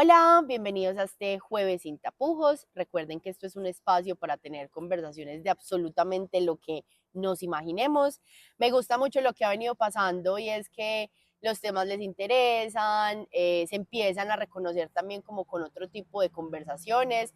Hola, bienvenidos a este jueves sin tapujos. Recuerden que esto es un espacio para tener conversaciones de absolutamente lo que nos imaginemos. Me gusta mucho lo que ha venido pasando y es que los temas les interesan, se empiezan a reconocer también como con otro tipo de conversaciones.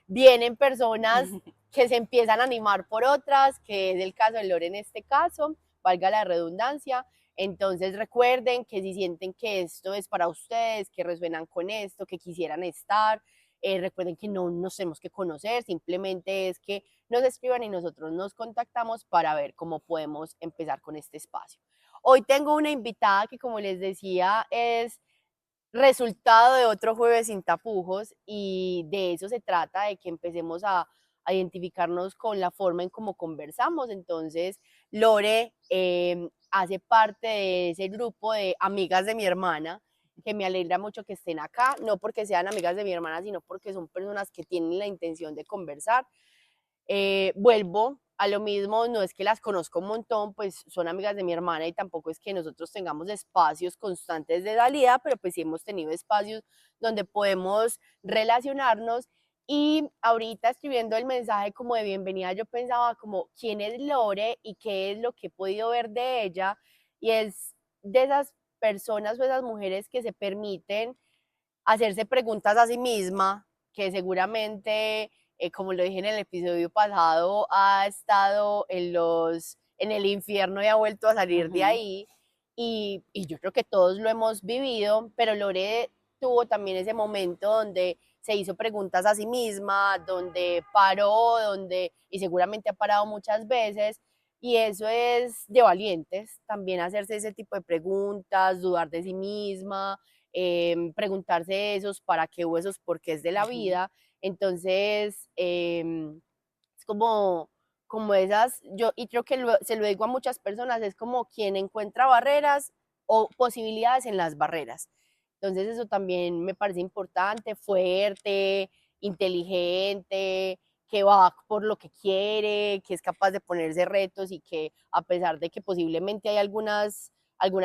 Vienen personas que se empiezan a animar por otras, que es el caso de Lore en este caso, valga la redundancia. Entonces recuerden que si sienten que esto es para ustedes, que resuenan con esto, que quisieran estar, recuerden que no nos tenemos que conocer, simplemente es que nos escriban y nosotros nos contactamos para ver cómo podemos empezar con este espacio. Hoy tengo una invitada que, como les decía, es resultado de otro jueves sin tapujos y de eso se trata, de que empecemos a identificarnos con la forma en cómo conversamos. Entonces, Lore hace parte de ese grupo de amigas de mi hermana, que me alegra mucho que estén acá, no porque sean amigas de mi hermana, sino porque son personas que tienen la intención de conversar. Vuelvo a lo mismo, no es que las conozco un montón, pues son amigas de mi hermana y tampoco es que nosotros tengamos espacios constantes de salida, pero pues sí hemos tenido espacios donde podemos relacionarnos. Y ahorita escribiendo el mensaje como de bienvenida, yo pensaba como quién es Lore y qué es lo que he podido ver de ella. Y es de esas personas o esas mujeres que se permiten hacerse preguntas a sí misma, que seguramente, como lo dije en el episodio pasado, ha estado en el infierno y ha vuelto a salir de ahí. Y yo creo que todos lo hemos vivido, pero Lore tuvo también ese momento donde se hizo preguntas a sí misma, donde paró, y seguramente ha parado muchas veces, y eso es de valientes, también hacerse ese tipo de preguntas, dudar de sí misma, preguntarse esos para qué o esos por qué es de la vida. Entonces, es como esas, yo, y creo que se lo digo a muchas personas, es como quien encuentra barreras o posibilidades en las barreras. Entonces, eso también me parece importante, fuerte, inteligente, que va por lo que quiere, que es capaz de ponerse retos y que a pesar de que posiblemente hay algunas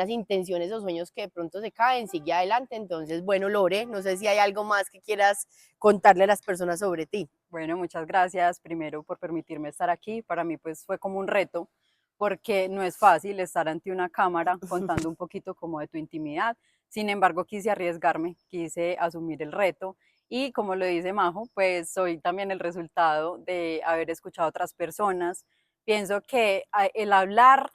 intenciones o sueños que de pronto se caen, sigue adelante. Entonces, bueno, Lore, no sé si hay algo más que quieras contarle a las personas sobre ti. Bueno, muchas gracias primero por permitirme estar aquí. Para mí pues fue como un reto porque no es fácil estar ante una cámara contando un poquito como de tu intimidad. Sin embargo, quise arriesgarme, quise asumir el reto y como lo dice Majo, pues soy también el resultado de haber escuchado a otras personas. Pienso que el hablar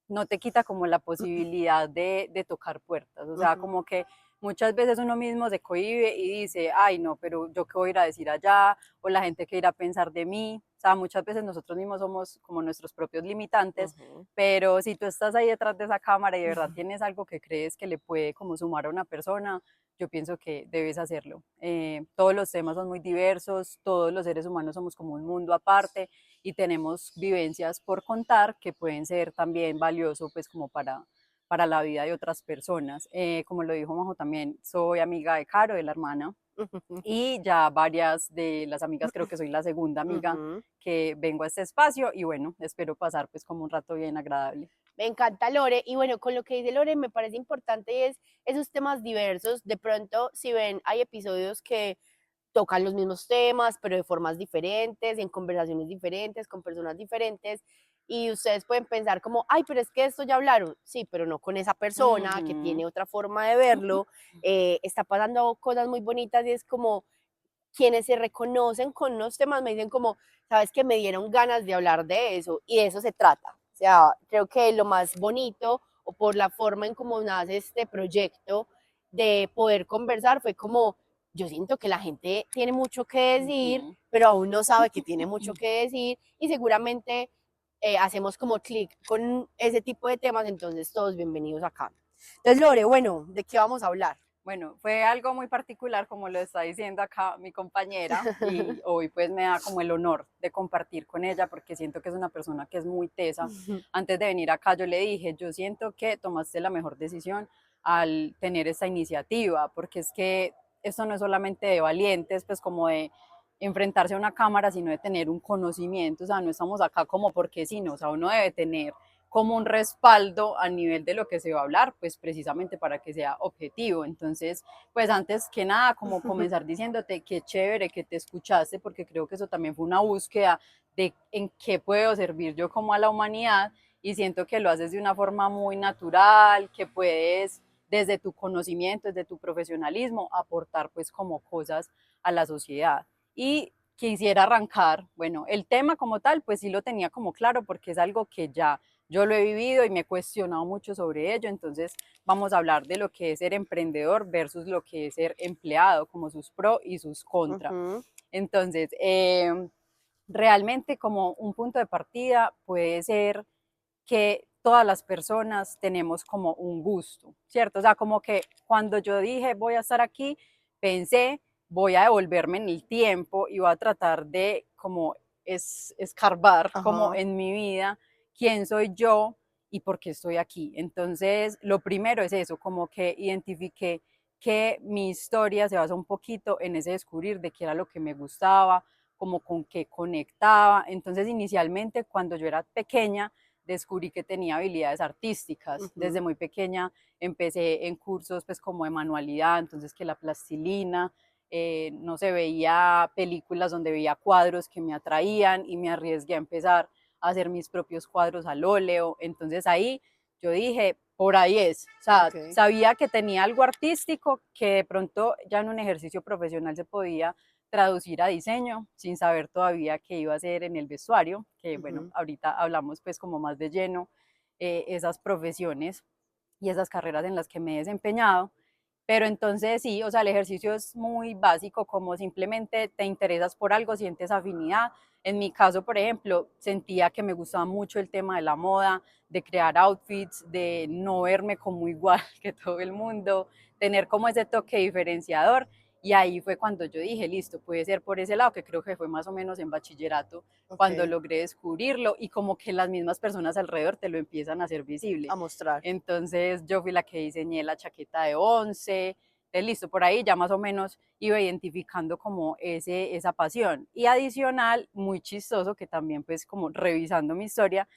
no te quita como la posibilidad de tocar puertas, o sea, como que muchas veces uno mismo se cohíbe y dice, ay no, pero yo qué voy a ir a decir allá, o la gente que irá a pensar de mí. O sea, muchas veces nosotros mismos somos como nuestros propios limitantes, pero si tú estás ahí detrás de esa cámara y de verdad tienes algo que crees que le puede como sumar a una persona, yo pienso que debes hacerlo. Todos los temas son muy diversos, todos los seres humanos somos como un mundo aparte y tenemos vivencias por contar que pueden ser también valioso pues como para la vida de otras personas. Como lo dijo Majo también, soy amiga de Caro, de la hermana, y ya varias de las amigas, creo que soy la segunda amiga que vengo a este espacio y bueno, espero pasar pues como un rato bien agradable. Me encanta Lore, y bueno, con lo que dice Lore me parece importante es esos temas diversos. De pronto, si ven, hay episodios que tocan los mismos temas, pero de formas diferentes, en conversaciones diferentes, con personas diferentes, y ustedes pueden pensar como, ay, pero es que esto ya hablaron, sí, pero no con esa persona que Ujú. tiene otra forma de verlo. Está pasando cosas muy bonitas y es como quienes se reconocen con unos temas me dicen como, sabes que me dieron ganas de hablar de eso, y de eso se trata. O sea, creo que lo más bonito, o por la forma en cómo nace este proyecto de poder conversar, fue como, yo siento que la gente tiene mucho que decir, Ujú. pero aún no sabe que tiene mucho que decir, y seguramente hacemos como clic con ese tipo de temas. Entonces todos bienvenidos acá. Entonces, Lore, bueno, ¿de qué vamos a hablar? Bueno, fue algo muy particular, como lo está diciendo acá mi compañera, y hoy pues me da como el honor de compartir con ella porque siento que es una persona que es muy tesa. Antes de venir acá yo le dije, yo siento que tomaste la mejor decisión al tener esta iniciativa, porque es que esto no es solamente de valientes, pues como de enfrentarse a una cámara, sino de tener un conocimiento. O sea, no estamos acá como porque sí, no, o sea, uno debe tener como un respaldo a nivel de lo que se va a hablar, pues precisamente para que sea objetivo. Entonces, pues antes que nada, como comenzar diciéndote qué chévere que te escuchaste, porque creo que eso también fue una búsqueda de en qué puedo servir yo como a la humanidad, y siento que lo haces de una forma muy natural, que puedes desde tu conocimiento, desde tu profesionalismo, aportar pues como cosas a la sociedad. Y quisiera arrancar, bueno, el tema como tal, pues sí lo tenía como claro porque es algo que ya yo lo he vivido y me he cuestionado mucho sobre ello, entonces vamos a hablar de lo que es ser emprendedor versus lo que es ser empleado, como sus pros y sus contras. Entonces, realmente como un punto de partida puede ser que todas las personas tenemos como un gusto, ¿cierto? O sea, como que cuando yo dije voy a estar aquí, pensé voy a devolverme en el tiempo y voy a tratar de como escarbar como en mi vida quién soy yo y por qué estoy aquí. Entonces, lo primero es eso, como que identifiqué que mi historia se basa un poquito en ese descubrir de qué era lo que me gustaba, como con qué conectaba. Entonces, inicialmente, cuando yo era pequeña, descubrí que tenía habilidades artísticas. Desde muy pequeña empecé en cursos pues como de manualidad, entonces que la plastilina, no se veía películas donde veía cuadros que me atraían y me arriesgué a empezar a hacer mis propios cuadros al óleo. Entonces ahí yo dije, por ahí es, o sea, sabía que tenía algo artístico que de pronto ya en un ejercicio profesional se podía traducir a diseño sin saber todavía qué iba a hacer en el vestuario, que bueno, ahorita hablamos pues como más de lleno esas profesiones y esas carreras en las que me he desempeñado. Pero entonces sí, o sea, el ejercicio es muy básico, como simplemente te interesas por algo, sientes afinidad. En mi caso, por ejemplo, sentía que me gustaba mucho el tema de la moda, de crear outfits, de no verme como igual que todo el mundo, tener como ese toque diferenciador. Y ahí fue cuando yo dije, listo, puede ser por ese lado, que creo que fue más o menos en bachillerato, cuando logré descubrirlo y como que las mismas personas alrededor te lo empiezan a hacer visible. A mostrar. Entonces yo fui la que diseñé la chaqueta de 11, entonces listo, por ahí ya más o menos iba identificando como esa pasión. Y adicional, muy chistoso, que también pues como revisando mi historia,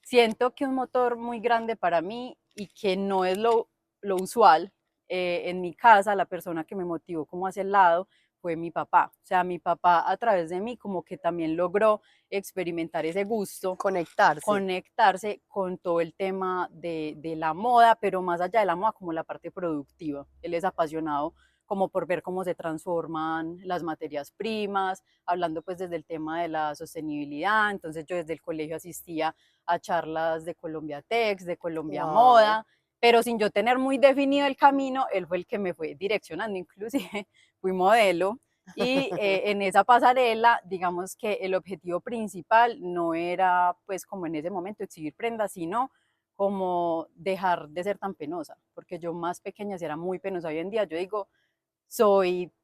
siento que un motor muy grande para mí y que no es lo usual, en mi casa la persona que me motivó como hacia el lado fue mi papá. O sea, mi papá a través de mí como que también logró experimentar ese gusto, conectarse con todo el tema de la moda, pero más allá de la moda como la parte productiva. Él es apasionado como por ver cómo se transforman las materias primas, hablando pues desde el tema de la sostenibilidad. Entonces yo desde el colegio asistía a charlas de Colombia Tex, de Colombia Moda, pero sin yo tener muy definido el camino, él fue el que me fue direccionando, inclusive fui modelo. Y en esa pasarela, digamos que el objetivo principal no era, pues como en ese momento, exhibir prendas, sino como dejar de ser tan penosa, porque yo más pequeña sí era muy penosa. Hoy en día yo digo,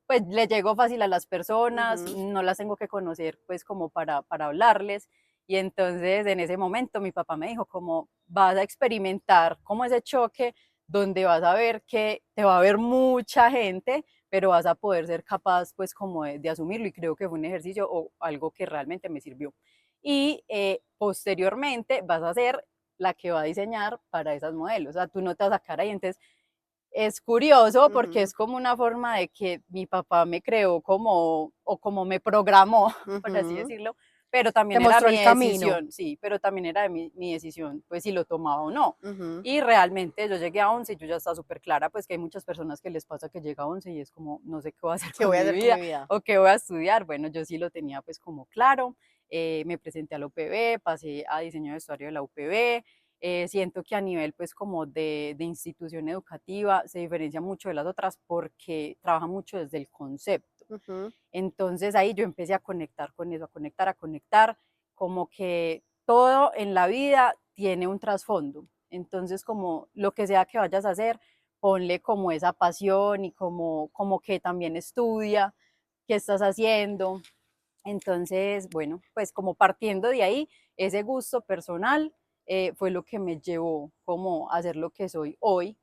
pues le llego fácil a las personas, no las tengo que conocer pues como para hablarles. Y entonces en ese momento mi papá me dijo como vas a experimentar como ese choque donde vas a ver que te va a ver mucha gente, pero vas a poder ser capaz pues como de asumirlo, y creo que fue un ejercicio o algo que realmente me sirvió. Y posteriormente vas a ser la que va a diseñar para esas modelos, o sea, tú no te vas a sacar ahí. Entonces es curioso porque es como una forma de que mi papá me creó como, o como me programó, por así decirlo, pero también era mi decisión, sí, pero también era mi decisión, pues si lo tomaba o no. Y realmente yo llegué a 11 y yo ya estaba súper clara, pues que hay muchas personas que les pasa que llega a 11 y es como, no sé qué voy a hacer con mi vida o qué voy a estudiar. Bueno, yo sí lo tenía pues como claro, me presenté a la UPB, pasé a diseño de vestuario de la UPB. Siento que a nivel pues como de institución educativa se diferencia mucho de las otras porque trabaja mucho desde el concepto. Entonces ahí yo empecé a conectar con eso, a conectar, como que todo en la vida tiene un trasfondo. Entonces como lo que sea que vayas a hacer, ponle como esa pasión y como que también estudia qué estás haciendo. Entonces, bueno, pues como partiendo de ahí, ese gusto personal fue lo que me llevó como a ser lo que soy hoy,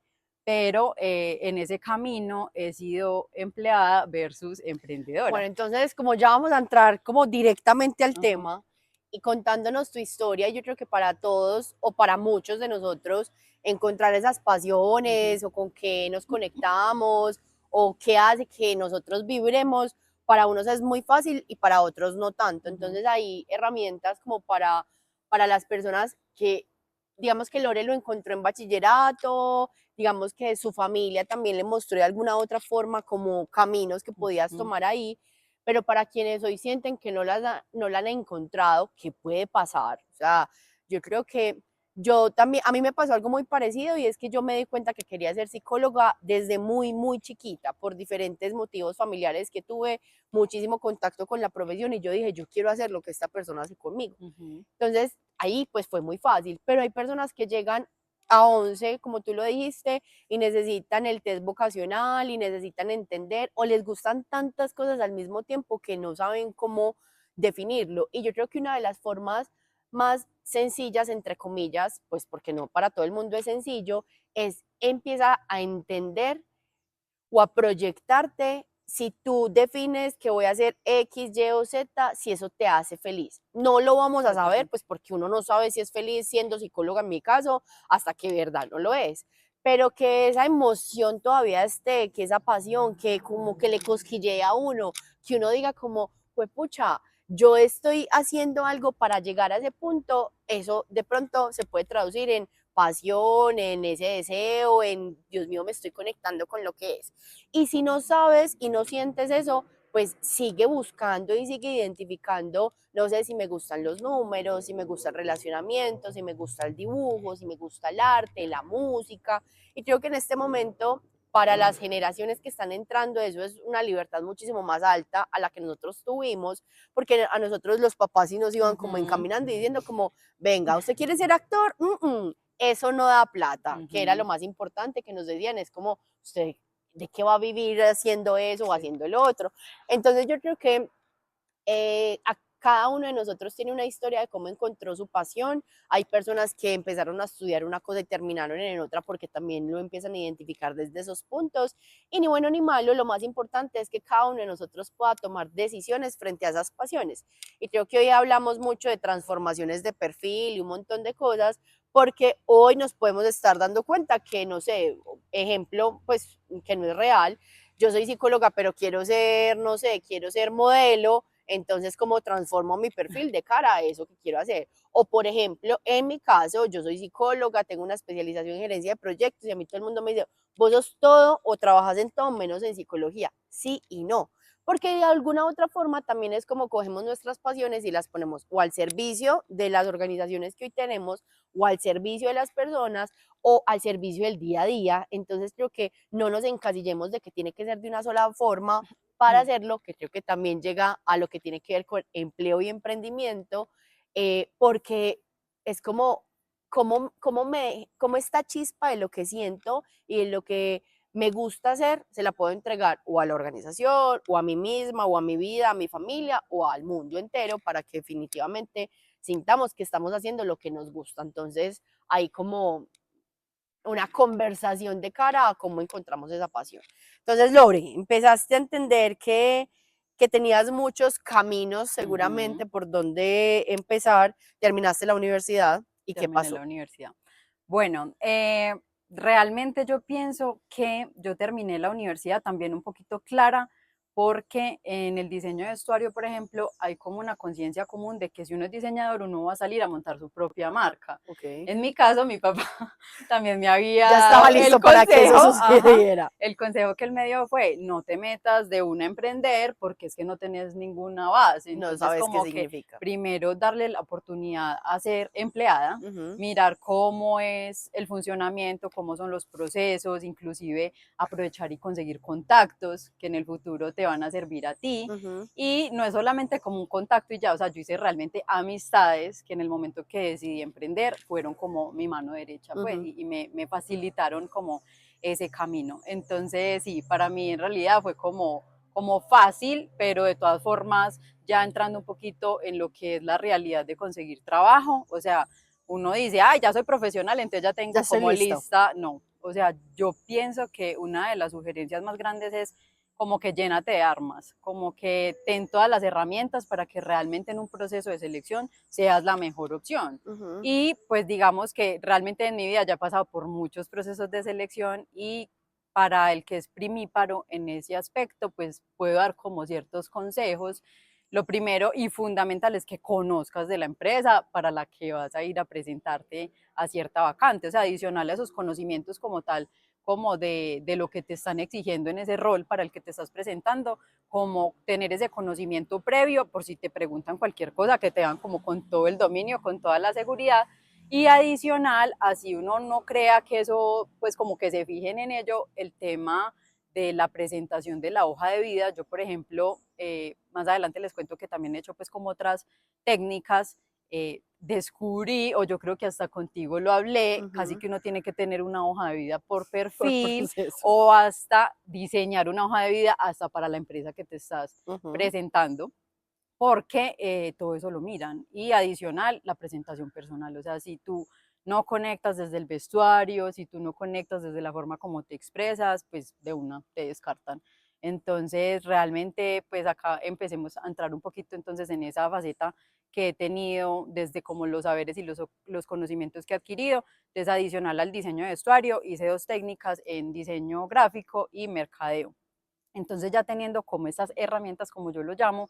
pero en ese camino he sido empleada versus emprendedora. Bueno, entonces como ya vamos a entrar como directamente al tema, y contándonos tu historia. Yo creo que para todos o para muchos de nosotros encontrar esas pasiones o con qué nos conectamos o qué hace que nosotros vibremos, para unos es muy fácil y para otros no tanto. Entonces hay herramientas como para las personas que, digamos que Lore lo encontró en bachillerato, digamos que su familia también le mostró de alguna otra forma como caminos que podías tomar ahí, pero para quienes hoy sienten que no la han encontrado, ¿qué puede pasar? O sea, yo creo que yo también, a mí me pasó algo muy parecido y es que yo me di cuenta que quería ser psicóloga desde muy, muy chiquita, por diferentes motivos familiares que tuve muchísimo contacto con la profesión y yo dije, yo quiero hacer lo que esta persona hace conmigo. Entonces, ahí pues fue muy fácil, pero hay personas que llegan a 11, como tú lo dijiste, y necesitan el test vocacional y necesitan entender o les gustan tantas cosas al mismo tiempo que no saben cómo definirlo. Y yo creo que una de las formas más sencillas, entre comillas, pues porque no para todo el mundo es sencillo, es empieza a entender o a proyectarte si tú defines que voy a hacer X, Y o Z, si eso te hace feliz. No lo vamos a saber, pues porque uno no sabe si es feliz siendo psicóloga en mi caso, hasta que de verdad no lo es. Pero que esa emoción todavía esté, que esa pasión, que como que le cosquillea a uno, que uno diga como, pues pucha, yo estoy haciendo algo para llegar a ese punto, eso de pronto se puede traducir en pasión, en ese deseo, en Dios mío, me estoy conectando con lo que es. Y si no sabes y no sientes eso, pues sigue buscando y sigue identificando, no sé si me gustan los números, si me gusta el relacionamiento, si me gusta el dibujo, si me gusta el arte, la música. Y creo que en este momento, para las generaciones que están entrando, eso es una libertad muchísimo más alta a la que nosotros tuvimos, porque a nosotros los papás sí nos iban como encaminando y diciendo como, venga, ¿usted quiere ser actor? Eso no da plata, que era lo más importante que nos decían, es como, usted, ¿de qué va a vivir haciendo eso o haciendo el otro? Entonces yo creo que a cada uno de nosotros tiene una historia de cómo encontró su pasión. Hay personas que empezaron a estudiar una cosa y terminaron en otra porque también lo empiezan a identificar desde esos puntos. Y ni bueno ni malo, lo más importante es que cada uno de nosotros pueda tomar decisiones frente a esas pasiones. Y creo que hoy hablamos mucho de transformaciones de perfil y un montón de cosas, porque hoy nos podemos estar dando cuenta que, no sé, ejemplo, pues que no es real, yo soy psicóloga, pero quiero ser, no sé, quiero ser modelo, entonces cómo transformo mi perfil de cara a eso que quiero hacer. O por ejemplo, en mi caso, yo soy psicóloga, tengo una especialización en gerencia de proyectos y a mí todo el mundo me dice, vos sos todo o trabajas en todo menos en psicología. Sí y no, porque de alguna otra forma también es como cogemos nuestras pasiones y las ponemos o al servicio de las organizaciones que hoy tenemos o al servicio de las personas o al servicio del día a día. Entonces creo que no nos encasillemos de que tiene que ser de una sola forma para hacerlo, que creo que también llega a lo que tiene que ver con empleo y emprendimiento, porque es como esta chispa de lo que siento y de lo que me gusta hacer, se la puedo entregar o a la organización, o a mí misma, o a mi vida, a mi familia, o al mundo entero, para que definitivamente sintamos que estamos haciendo lo que nos gusta. Entonces, hay como una conversación de cara a cómo encontramos esa pasión. Entonces, Lore, empezaste a entender que tenías muchos caminos seguramente por donde empezar, terminaste la universidad y ¿qué Terminé pasó? la universidad. Bueno, realmente yo pienso que yo terminé la universidad también un poquito clara porque en el diseño de vestuario, por ejemplo, hay como una conciencia común de que si uno es diseñador, uno va a salir a montar su propia marca. Ok. En mi caso, mi papá también me había Ya estaba dado el listo para que eso consejo, sucediera. el consejo que él me dio fue, no te metas de una a emprender porque es que no tenés ninguna base. No Entonces, sabes qué como que significa. primero darle la oportunidad a ser empleada, Ujú, mirar cómo es el funcionamiento, cómo son los procesos, inclusive aprovechar y conseguir contactos que en el futuro te van a servir a ti. ujú, Y no es solamente como un contacto y ya, o sea, yo hice realmente amistades que en el momento que decidí emprender fueron como mi mano derecha, pues, ujú. y me facilitaron como ese camino. Entonces, sí, para mí en realidad fue como fácil, pero de todas formas, ya entrando un poquito en lo que es la realidad de conseguir trabajo, o sea, uno dice, ay, ya soy profesional, entonces ya Ya tengo estoy como listo. lista, no, o sea, yo pienso que una de las sugerencias más grandes es como que llénate de armas, como que ten todas las herramientas para que realmente en un proceso de selección seas la mejor opción. Ujú. Y pues digamos que realmente en mi vida ya he pasado por muchos procesos de selección y para el que es primíparo en ese aspecto, pues puedo dar como ciertos consejos. Lo primero y fundamental es que conozcas de la empresa para la que vas a ir a presentarte a cierta vacante, o sea, adicional a esos conocimientos como tal, como de lo que te están exigiendo en ese rol para el que te estás presentando, como tener ese conocimiento previo por si te preguntan cualquier cosa, que te dan como con todo el dominio, con toda la seguridad. Y adicional, así uno no crea que eso, pues como que se fijen en ello, el tema de la presentación de la hoja de vida. Yo, por ejemplo, más adelante les cuento que también he hecho pues como otras técnicas, descubrí, o yo creo que hasta contigo lo hablé, casi Ujú. que uno tiene que tener una hoja de vida por Por perfil proceso. o hasta diseñar una hoja de vida hasta para la empresa que te estás Ujú. presentando, porque todo eso lo miran. Y adicional, la presentación personal, o sea, si tú no conectas desde el vestuario, si tú no conectas desde la forma como te expresas, pues de una te descartan. Entonces, realmente, pues acá empecemos a entrar un poquito entonces en esa faceta que he tenido desde como los saberes y los conocimientos que he adquirido. Entonces, adicional al diseño de vestuario, hice dos técnicas en diseño gráfico y mercadeo. Entonces, ya teniendo como esas herramientas, como yo lo llamo,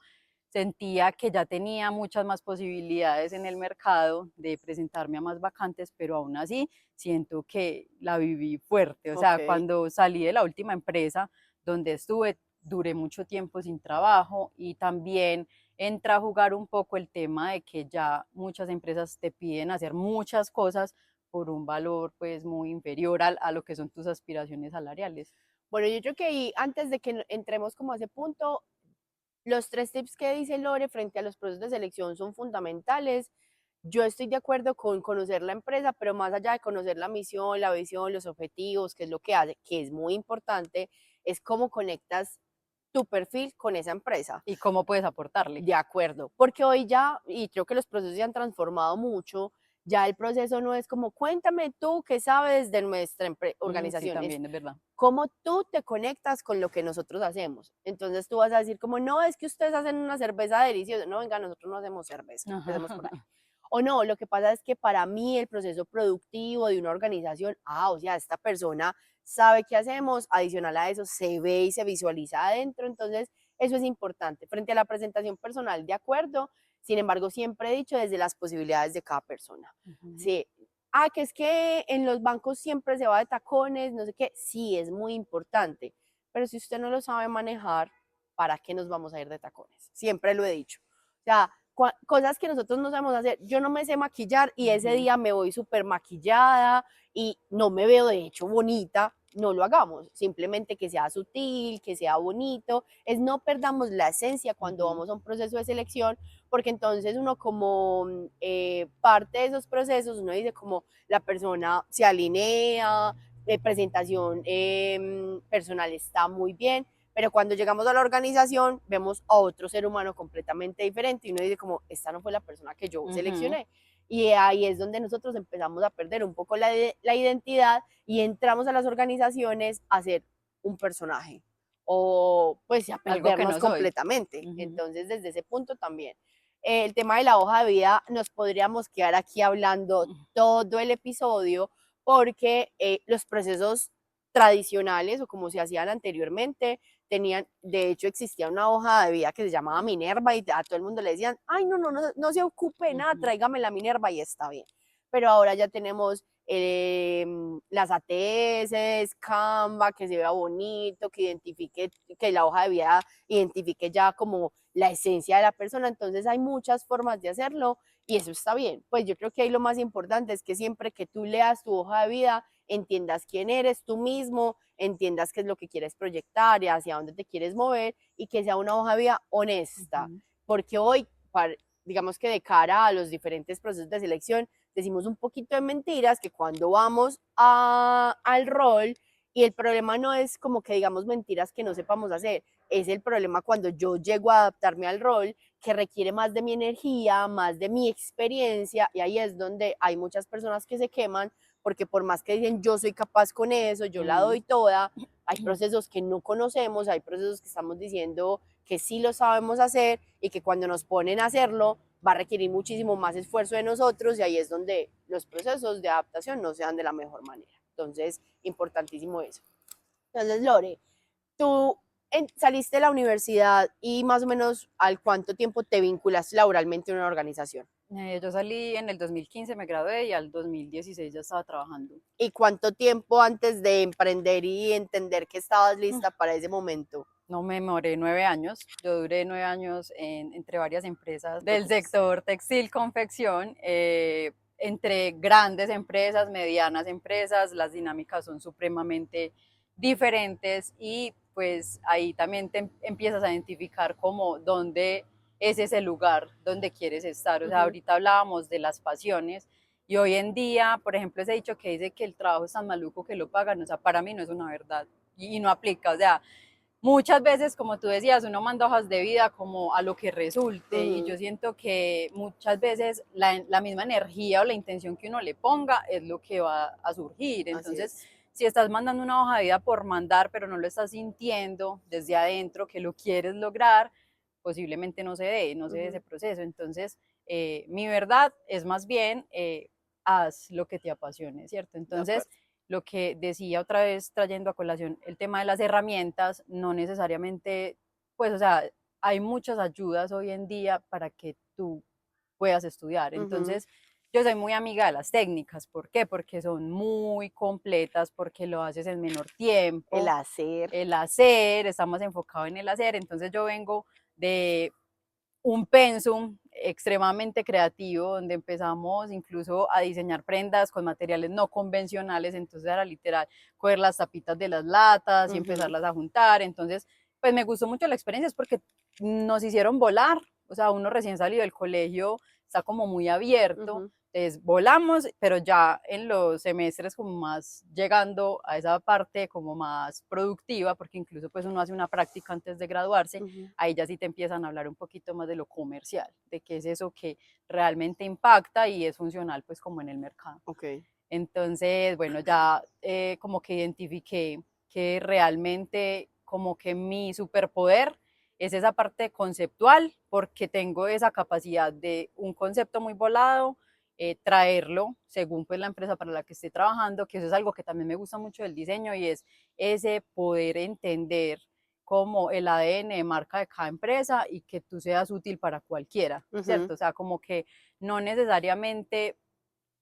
sentía que ya tenía muchas más posibilidades en el mercado de presentarme a más vacantes, pero aún así siento que la viví fuerte. O sea, Ok. cuando salí de la última empresa donde estuve, duré mucho tiempo sin trabajo y también entra a jugar un poco el tema de que ya muchas empresas te piden hacer muchas cosas por un valor pues muy inferior a lo que son tus aspiraciones salariales. Bueno, yo creo que ahí, antes de que entremos como a ese punto, los tres tips que dice Lore frente a los procesos de selección son fundamentales. Yo estoy de acuerdo con conocer la empresa, pero más allá de conocer la misión, la visión, los objetivos, qué es lo que hace, que es muy importante, es cómo conectas tu perfil con esa empresa. ¿Y cómo puedes aportarle? De acuerdo, porque hoy ya, y creo que los procesos se han transformado mucho, ya el proceso no es como cuéntame tú qué sabes de nuestra Sí, organización, es también es verdad. cómo tú te conectas con lo que nosotros hacemos. Entonces tú vas a decir como, no, es que ustedes hacen una cerveza deliciosa. No, venga, nosotros no hacemos cerveza, empecemos por ahí. O no, lo que pasa es que para mí el proceso productivo de una organización, o sea, esta persona sabe qué hacemos, adicional a eso se ve y se visualiza adentro, entonces eso es importante. Frente a la presentación personal, de acuerdo, sin embargo, siempre he dicho desde las posibilidades de cada persona. Ujú. Sí, que es que en los bancos siempre se va de tacones, no sé qué, sí, es muy importante, pero si usted no lo sabe manejar, ¿para qué nos vamos a ir de tacones? Siempre lo he dicho. O sea, cosas que nosotros no sabemos hacer. Yo no me sé maquillar y ese Ujú. día me voy súper maquillada y no me veo de hecho bonita. No lo hagamos, simplemente que sea sutil, que sea bonito, es no perdamos la esencia cuando Ujú. vamos a un proceso de selección, porque entonces uno como parte de esos procesos, uno dice como la persona se alinea, presentación personal está muy bien, pero cuando llegamos a la organización vemos a otro ser humano completamente diferente y uno dice como, esta no fue la persona que yo Ujú. seleccioné. Y ahí es donde nosotros empezamos a perder un poco la identidad y entramos a las organizaciones a ser un personaje o pues a Algo que perdernos no soy. completamente. Ujú. Entonces, desde ese punto también. El tema de la hoja de vida nos podríamos quedar aquí hablando todo el episodio porque los procesos tradicionales o como se hacían anteriormente tenían, de hecho existía una hoja de vida que se llamaba Minerva y a todo el mundo le decían, ay, no se ocupe de nada, Ujú. tráigame la Minerva y está bien. Pero ahora ya tenemos las ATS, Canva, que se vea bonito, que identifique, que la hoja de vida identifique ya como la esencia de la persona. Entonces hay muchas formas de hacerlo y eso está bien. Pues yo creo que ahí lo más importante es que siempre que tú leas tu hoja de vida, entiendas quién eres tú mismo, entiendas qué es lo que quieres proyectar y hacia dónde te quieres mover y que sea una hoja de vida honesta. Ujú. Porque hoy, digamos que de cara a los diferentes procesos de selección, decimos un poquito de mentiras que cuando vamos al rol, y el problema no es como que digamos mentiras que no sepamos hacer, es el problema cuando yo llego a adaptarme al rol que requiere más de mi energía, más de mi experiencia, y ahí es donde hay muchas personas que se queman porque por más que dicen yo soy capaz con eso, yo la Ujú. doy toda, hay procesos que no conocemos, hay procesos que estamos diciendo que sí lo sabemos hacer y que cuando nos ponen a hacerlo va a requerir muchísimo más esfuerzo de nosotros y ahí es donde los procesos de adaptación no se dan de la mejor manera. Entonces, importantísimo eso. Entonces, Lore, tú saliste de la universidad y más o menos al cuánto tiempo te vinculas laboralmente en una organización. Yo salí en el 2015, me gradué y al 2016 ya estaba trabajando. ¿Y cuánto tiempo antes de emprender y entender que estabas lista para ese momento? No me demoré 9 años. Yo duré 9 años entre varias empresas del sector textil, confección, entre grandes empresas, medianas empresas. Las dinámicas son supremamente diferentes y pues ahí también te empiezas a identificar como dónde es ese lugar donde quieres estar. O sea, ahorita hablábamos de las pasiones y hoy en día, por ejemplo, ese dicho que dice que el trabajo es tan maluco que lo pagan, o sea, para mí no es una verdad y no aplica. O sea, muchas veces, como tú decías, uno manda hojas de vida como a lo que resulte y yo siento que muchas veces la misma energía o la intención que uno le ponga es lo que va a surgir. Entonces, si estás mandando una hoja de vida por mandar, pero no lo estás sintiendo desde adentro que lo quieres lograr, posiblemente no se dé ese proceso. Entonces, mi verdad es más bien, haz lo que te apasione, ¿cierto? Entonces, lo que decía otra vez trayendo a colación el tema de las herramientas, no necesariamente, pues, o sea, hay muchas ayudas hoy en día para que tú puedas estudiar. Entonces, yo soy muy amiga de las técnicas. ¿Por qué? Porque son muy completas, porque lo haces en menor tiempo. El hacer. El hacer, estamos enfocados en el hacer. Entonces, yo vengo de un pensum extremadamente creativo, donde empezamos incluso a diseñar prendas con materiales no convencionales. Entonces era literal coger las tapitas de las latas y empezarlas a juntar. Entonces, pues me gustó mucho la experiencia, es porque nos hicieron volar. O sea, uno recién salido del colegio está como muy abierto. Entonces volamos, pero ya en los semestres como más llegando a esa parte como más productiva, porque incluso pues uno hace una práctica antes de graduarse, ahí ya sí te empiezan a hablar un poquito más de lo comercial, de qué es eso que realmente impacta y es funcional pues como en el mercado. Entonces, bueno, ya como que identifiqué que realmente como que mi superpoder es esa parte conceptual, porque tengo esa capacidad de un concepto muy volado, traerlo según pues la empresa para la que esté trabajando, que eso es algo que también me gusta mucho del diseño y es ese poder entender como el ADN de marca de cada empresa y que tú seas útil para cualquiera, ¿cierto? O sea, como que no necesariamente,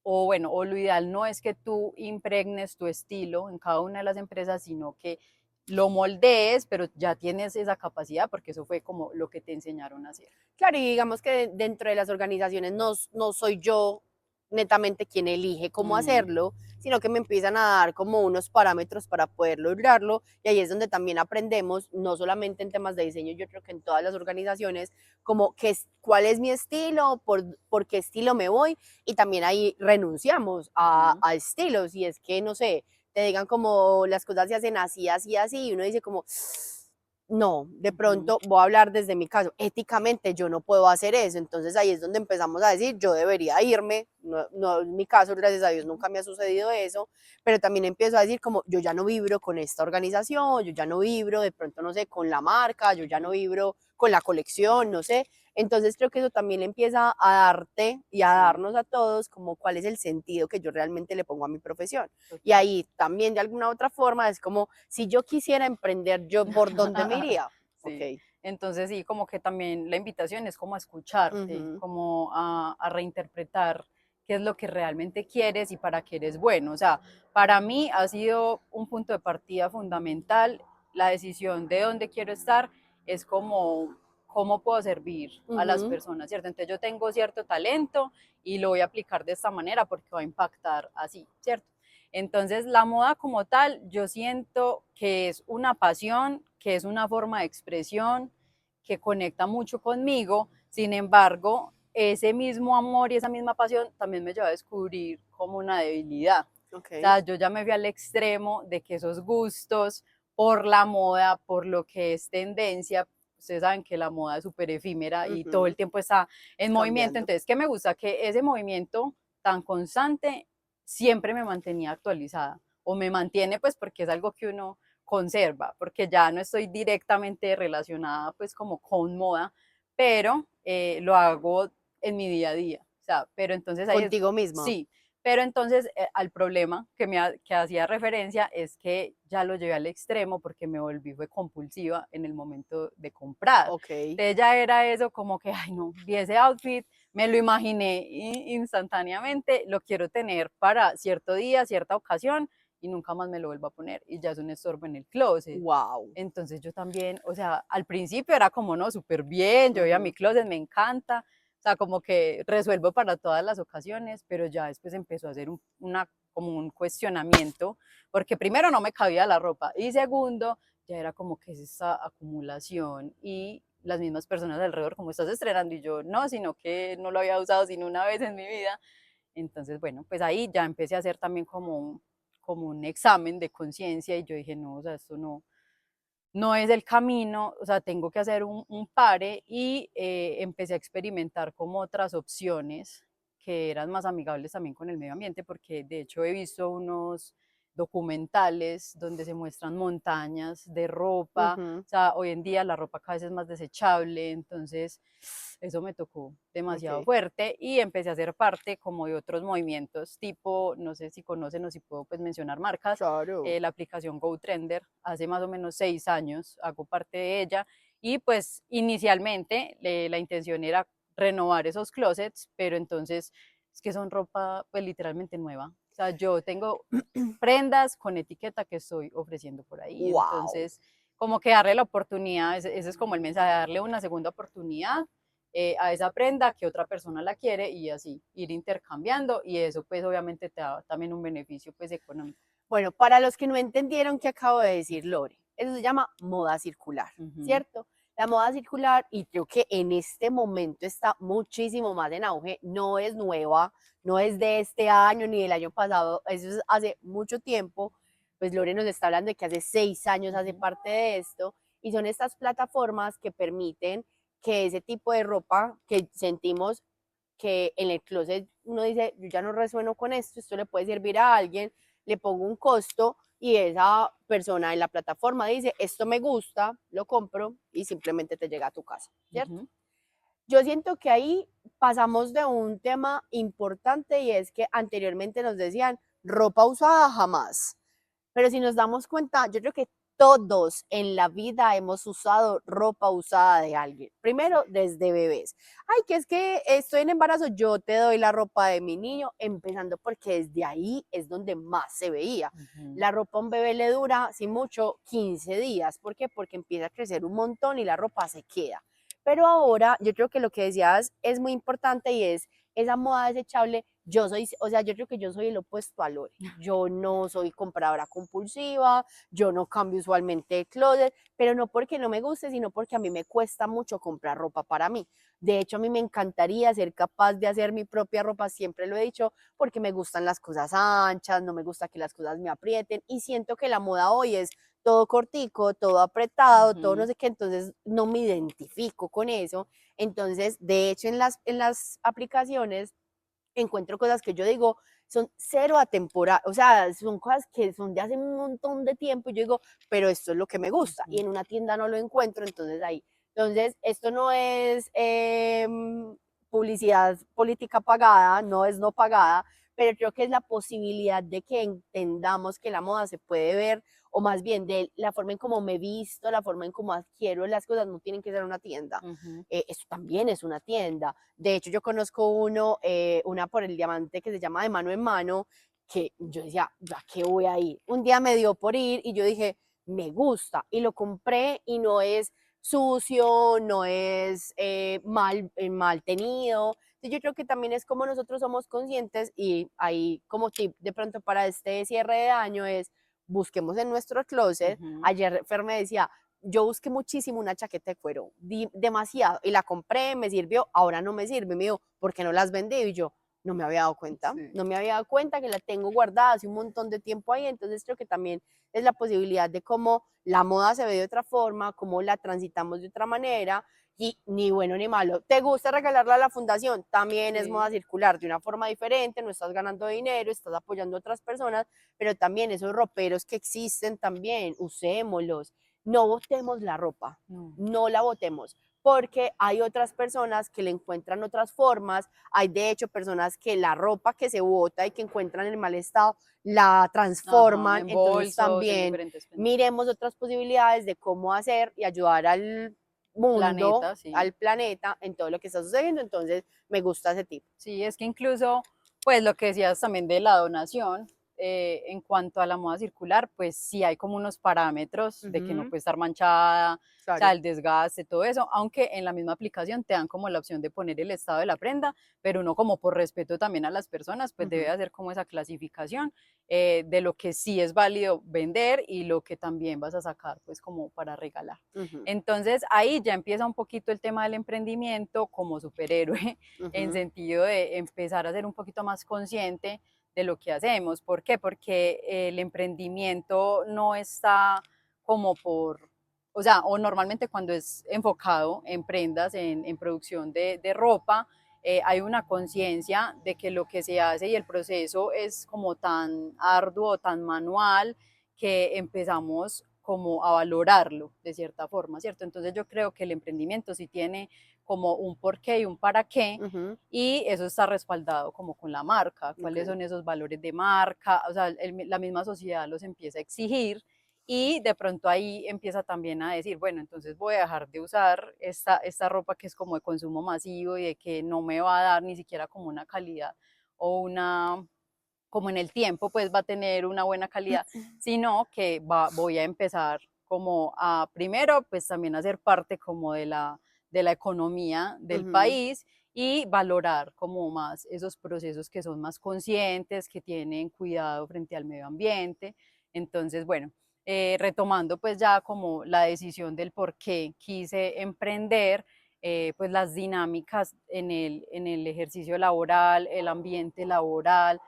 o bueno, o lo ideal no es que tú impregnes tu estilo en cada una de las empresas, sino que lo moldees, pero ya tienes esa capacidad porque eso fue como lo que te enseñaron a hacer. Claro, y digamos que dentro de las organizaciones no soy yo netamente quien elige cómo hacerlo, sino que me empiezan a dar como unos parámetros para poder lograrlo y ahí es donde también aprendemos, no solamente en temas de diseño, yo creo que en todas las organizaciones, como cuál es mi estilo, por qué estilo me voy y también ahí renunciamos a estilos y es que, no sé, te digan como las cosas se hacen así, así, así y uno dice como no, de pronto voy a hablar desde mi caso, éticamente yo no puedo hacer eso, entonces ahí es donde empezamos a decir, yo debería irme, no en mi caso, gracias a Dios nunca me ha sucedido eso, pero también empiezo a decir como yo ya no vibro con esta organización, yo ya no vibro de pronto, no sé, con la marca, yo ya no vibro con la colección, no sé, entonces creo que eso también empieza a darte y a darnos a todos como cuál es el sentido que yo realmente le pongo a mi profesión. Y ahí también de alguna otra forma es como si yo quisiera emprender, yo por dónde me iría. Sí. Okay. Entonces sí, como que también la invitación es como a escucharte, como a reinterpretar qué es lo que realmente quieres y para qué eres bueno. O sea, para mí ha sido un punto de partida fundamental la decisión de dónde quiero estar, es como cómo puedo servir a las personas, ¿cierto? Entonces yo tengo cierto talento y lo voy a aplicar de esta manera porque va a impactar así, ¿cierto? Entonces, la moda como tal, yo siento que es una pasión, que es una forma de expresión, que conecta mucho conmigo. Sin embargo, ese mismo amor y esa misma pasión también me lleva a descubrir como una debilidad. O sea, yo ya me fui al extremo de que esos gustos por la moda, por lo que es tendencia, ustedes saben que la moda es súper efímera y todo el tiempo está en movimiento. Entonces, ¿qué me gusta? Que ese movimiento tan constante siempre me mantenía actualizada o me mantiene, pues porque es algo que uno conserva, porque ya no estoy directamente relacionada pues como con moda, pero lo hago en mi día a día. O sea, pero entonces ahí es, Contigo misma. sí, pero entonces al problema que hacía referencia es que ya lo llevé al extremo porque me volví fue compulsiva en el momento de comprar. Ok. Entonces ya era eso como que, ay no, vi ese outfit, me lo imaginé instantáneamente, lo quiero tener para cierto día, cierta ocasión y nunca más me lo vuelvo a poner y ya es un estorbo en el closet. Wow. Entonces yo también, o sea, al principio era como, no, súper bien, yo veía mi closet, me encanta, o sea, como que resuelvo para todas las ocasiones, pero ya después empezó a hacer como un cuestionamiento, porque primero no me cabía la ropa y segundo, ya era como que es esa acumulación y las mismas personas alrededor, como estás estrenando y yo no, sino que no lo había usado sino una vez en mi vida. Entonces, bueno, pues ahí ya empecé a hacer también como un examen de conciencia y yo dije, no, o sea, esto no es el camino, o sea, tengo que hacer un pare y empecé a experimentar como otras opciones que eran más amigables también con el medio ambiente, porque de hecho he visto unos documentales donde se muestran montañas de ropa, Ujú. o sea, hoy en día la ropa cada vez es más desechable, entonces eso me tocó demasiado Ok. fuerte y empecé a ser parte como de otros movimientos tipo, no sé si conocen o si puedo pues mencionar marcas, Claro. la aplicación GoTrender. Hace más o menos 6 años hago parte de ella y pues inicialmente la intención era renovar esos closets, pero entonces es que son ropa pues literalmente nueva. O sea, yo tengo prendas con etiqueta que estoy ofreciendo por ahí. Wow. Entonces, como que darle la oportunidad, ese es como el mensaje, darle una segunda oportunidad a esa prenda que otra persona la quiere y así ir intercambiando y eso pues obviamente te da también un beneficio pues económico. Bueno, para los que no entendieron qué acabo de decir, Lore, eso se llama moda circular, Ujú, ¿cierto? La moda circular, y creo que en este momento está muchísimo más en auge, no es nueva, no es de este año ni del año pasado, eso es hace mucho tiempo, pues Lore nos está hablando de que hace 6 años hace ujú, parte de esto, y son estas plataformas que permiten que ese tipo de ropa que sentimos que en el closet uno dice, yo ya no resueno con esto le puede servir a alguien, le pongo un costo y esa persona en la plataforma dice, esto me gusta, lo compro y simplemente te llega a tu casa, ¿cierto? ujú, Yo siento que ahí pasamos de un tema importante y es que anteriormente nos decían ropa usada jamás. Pero si nos damos cuenta, yo creo que todos en la vida hemos usado ropa usada de alguien. Primero, desde bebés. Ay, que es que estoy en embarazo, yo te doy la ropa de mi niño, empezando porque desde ahí es donde más se veía. ujú, La ropa a un bebé le dura, sin mucho, 15 días. ¿Por qué? Porque empieza a crecer un montón y la ropa se queda. Pero ahora, yo creo que lo que decías es muy importante y es esa moda desechable. Yo soy, o sea, yo creo que yo soy el opuesto a Lore. Yo no soy compradora compulsiva, yo no cambio usualmente de closet, pero no porque no me guste, sino porque a mí me cuesta mucho comprar ropa para mí. De hecho, a mí me encantaría ser capaz de hacer mi propia ropa, siempre lo he dicho, porque me gustan las cosas anchas, no me gusta que las cosas me aprieten y siento que la moda hoy es todo cortico, todo apretado, todo no ujú. sé qué, entonces no me identifico con eso. Entonces, de hecho, en las aplicaciones encuentro cosas que yo digo son cero atemporales, o sea, son cosas que son de hace un montón de tiempo y yo digo, pero esto es lo que me gusta y Ujú, en una tienda no lo encuentro, entonces ahí. Entonces, esto no es publicidad política pagada, no es no pagada, pero creo que es la posibilidad de que entendamos que la moda se puede ver, o más bien de la forma en cómo me visto, la forma en cómo adquiero las cosas, no tienen que ser una tienda. ujú, Esto también es una tienda. De hecho, yo conozco una por el diamante que se llama De Mano en Mano, que yo decía, ¿ya qué voy a ir? Un día me dio por ir y yo dije, me gusta. Y lo compré y no es sucio, no es mal tenido. Entonces, yo creo que también es como nosotros somos conscientes y ahí como tip de pronto para este cierre de año es busquemos en nuestro closet. ujú, Ayer Fer me decía, yo busqué muchísimo una chaqueta de cuero, demasiado, y la compré, me sirvió, ahora no me sirve, me dijo, ¿por qué no las vendí? Y yo, no me había dado cuenta, Sí. no me había dado cuenta que la tengo guardada hace un montón de tiempo ahí, entonces creo que también es la posibilidad de cómo la moda se ve de otra forma, cómo la transitamos de otra manera, y ni bueno ni malo. ¿Te gusta regalarla a la fundación? También es moda Sí. circular de una forma diferente, no estás ganando dinero, estás apoyando a otras personas, pero también esos roperos que existen también, usémoslos, no botemos la ropa, No. no la botemos, porque hay otras personas que le encuentran otras formas, hay de hecho personas que la ropa que se bota y que encuentran en mal estado la Ajá, transforman, en entonces bolsos, en también diferentes pendientes. miremos otras posibilidades de cómo hacer y ayudar al mundo, Planeta, sí. al planeta en todo lo que está sucediendo, entonces me gusta ese tip. Sí, es que incluso, pues lo que decías también de la donación, en cuanto a la moda circular, pues sí hay como unos parámetros de que no Ujú, puede estar manchada, o sea, claro. el desgaste, todo eso, aunque en la misma aplicación te dan como la opción de poner el estado de la prenda, pero uno como por respeto también a las personas, pues debe Ujú, hacer como esa clasificación de lo que sí es válido vender y lo que también vas a sacar pues como para regalar. ujú, Entonces ahí ya empieza un poquito el tema del emprendimiento como superhéroe en ujú, sentido de empezar a ser un poquito más consciente de lo que hacemos. ¿Por qué? Porque el emprendimiento no está como por, o sea, o normalmente cuando es enfocado en prendas, en producción de ropa, hay una conciencia de que lo que se hace y el proceso es como tan arduo, tan manual, que empezamos como a valorarlo de cierta forma, ¿cierto? Entonces yo creo que el emprendimiento sí tiene como un porqué y un para qué, ujú, y eso está respaldado como con la marca, ok, cuáles son esos valores de marca, o sea, la misma sociedad los empieza a exigir y de pronto ahí empieza también a decir, bueno, entonces voy a dejar de usar esta ropa que es como de consumo masivo y de que no me va a dar ni siquiera como una calidad o una, como en el tiempo, pues va a tener una buena calidad, sino que voy a empezar como a, primero, pues también a ser parte como de la economía del ujú, país y valorar como más esos procesos que son más conscientes, que tienen cuidado frente al medio ambiente. Entonces, bueno, retomando pues ya como la decisión del por qué quise emprender, pues las dinámicas en el ejercicio laboral, el ambiente laboral,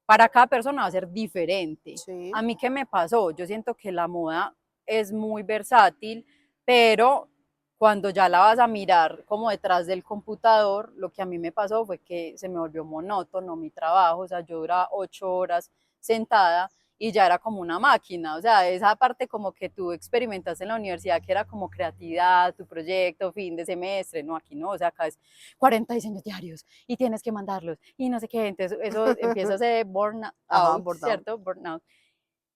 para cada persona va a ser diferente. sí, A mí, ¿qué me pasó? Yo siento que la moda es muy versátil, pero cuando ya la vas a mirar como detrás del computador, lo que a mí me pasó fue que se me volvió monótono mi trabajo, o sea, yo duraba 8 horas sentada y ya era como una máquina, o sea, esa parte como que tú experimentaste en la universidad, que era como creatividad, tu proyecto, fin de semestre, no, aquí no, o sea, acá es 40 diseños diarios y tienes que mandarlos y no sé qué, entonces eso empieza a ser ajá, burnout, bordado, ¿cierto? Burnout.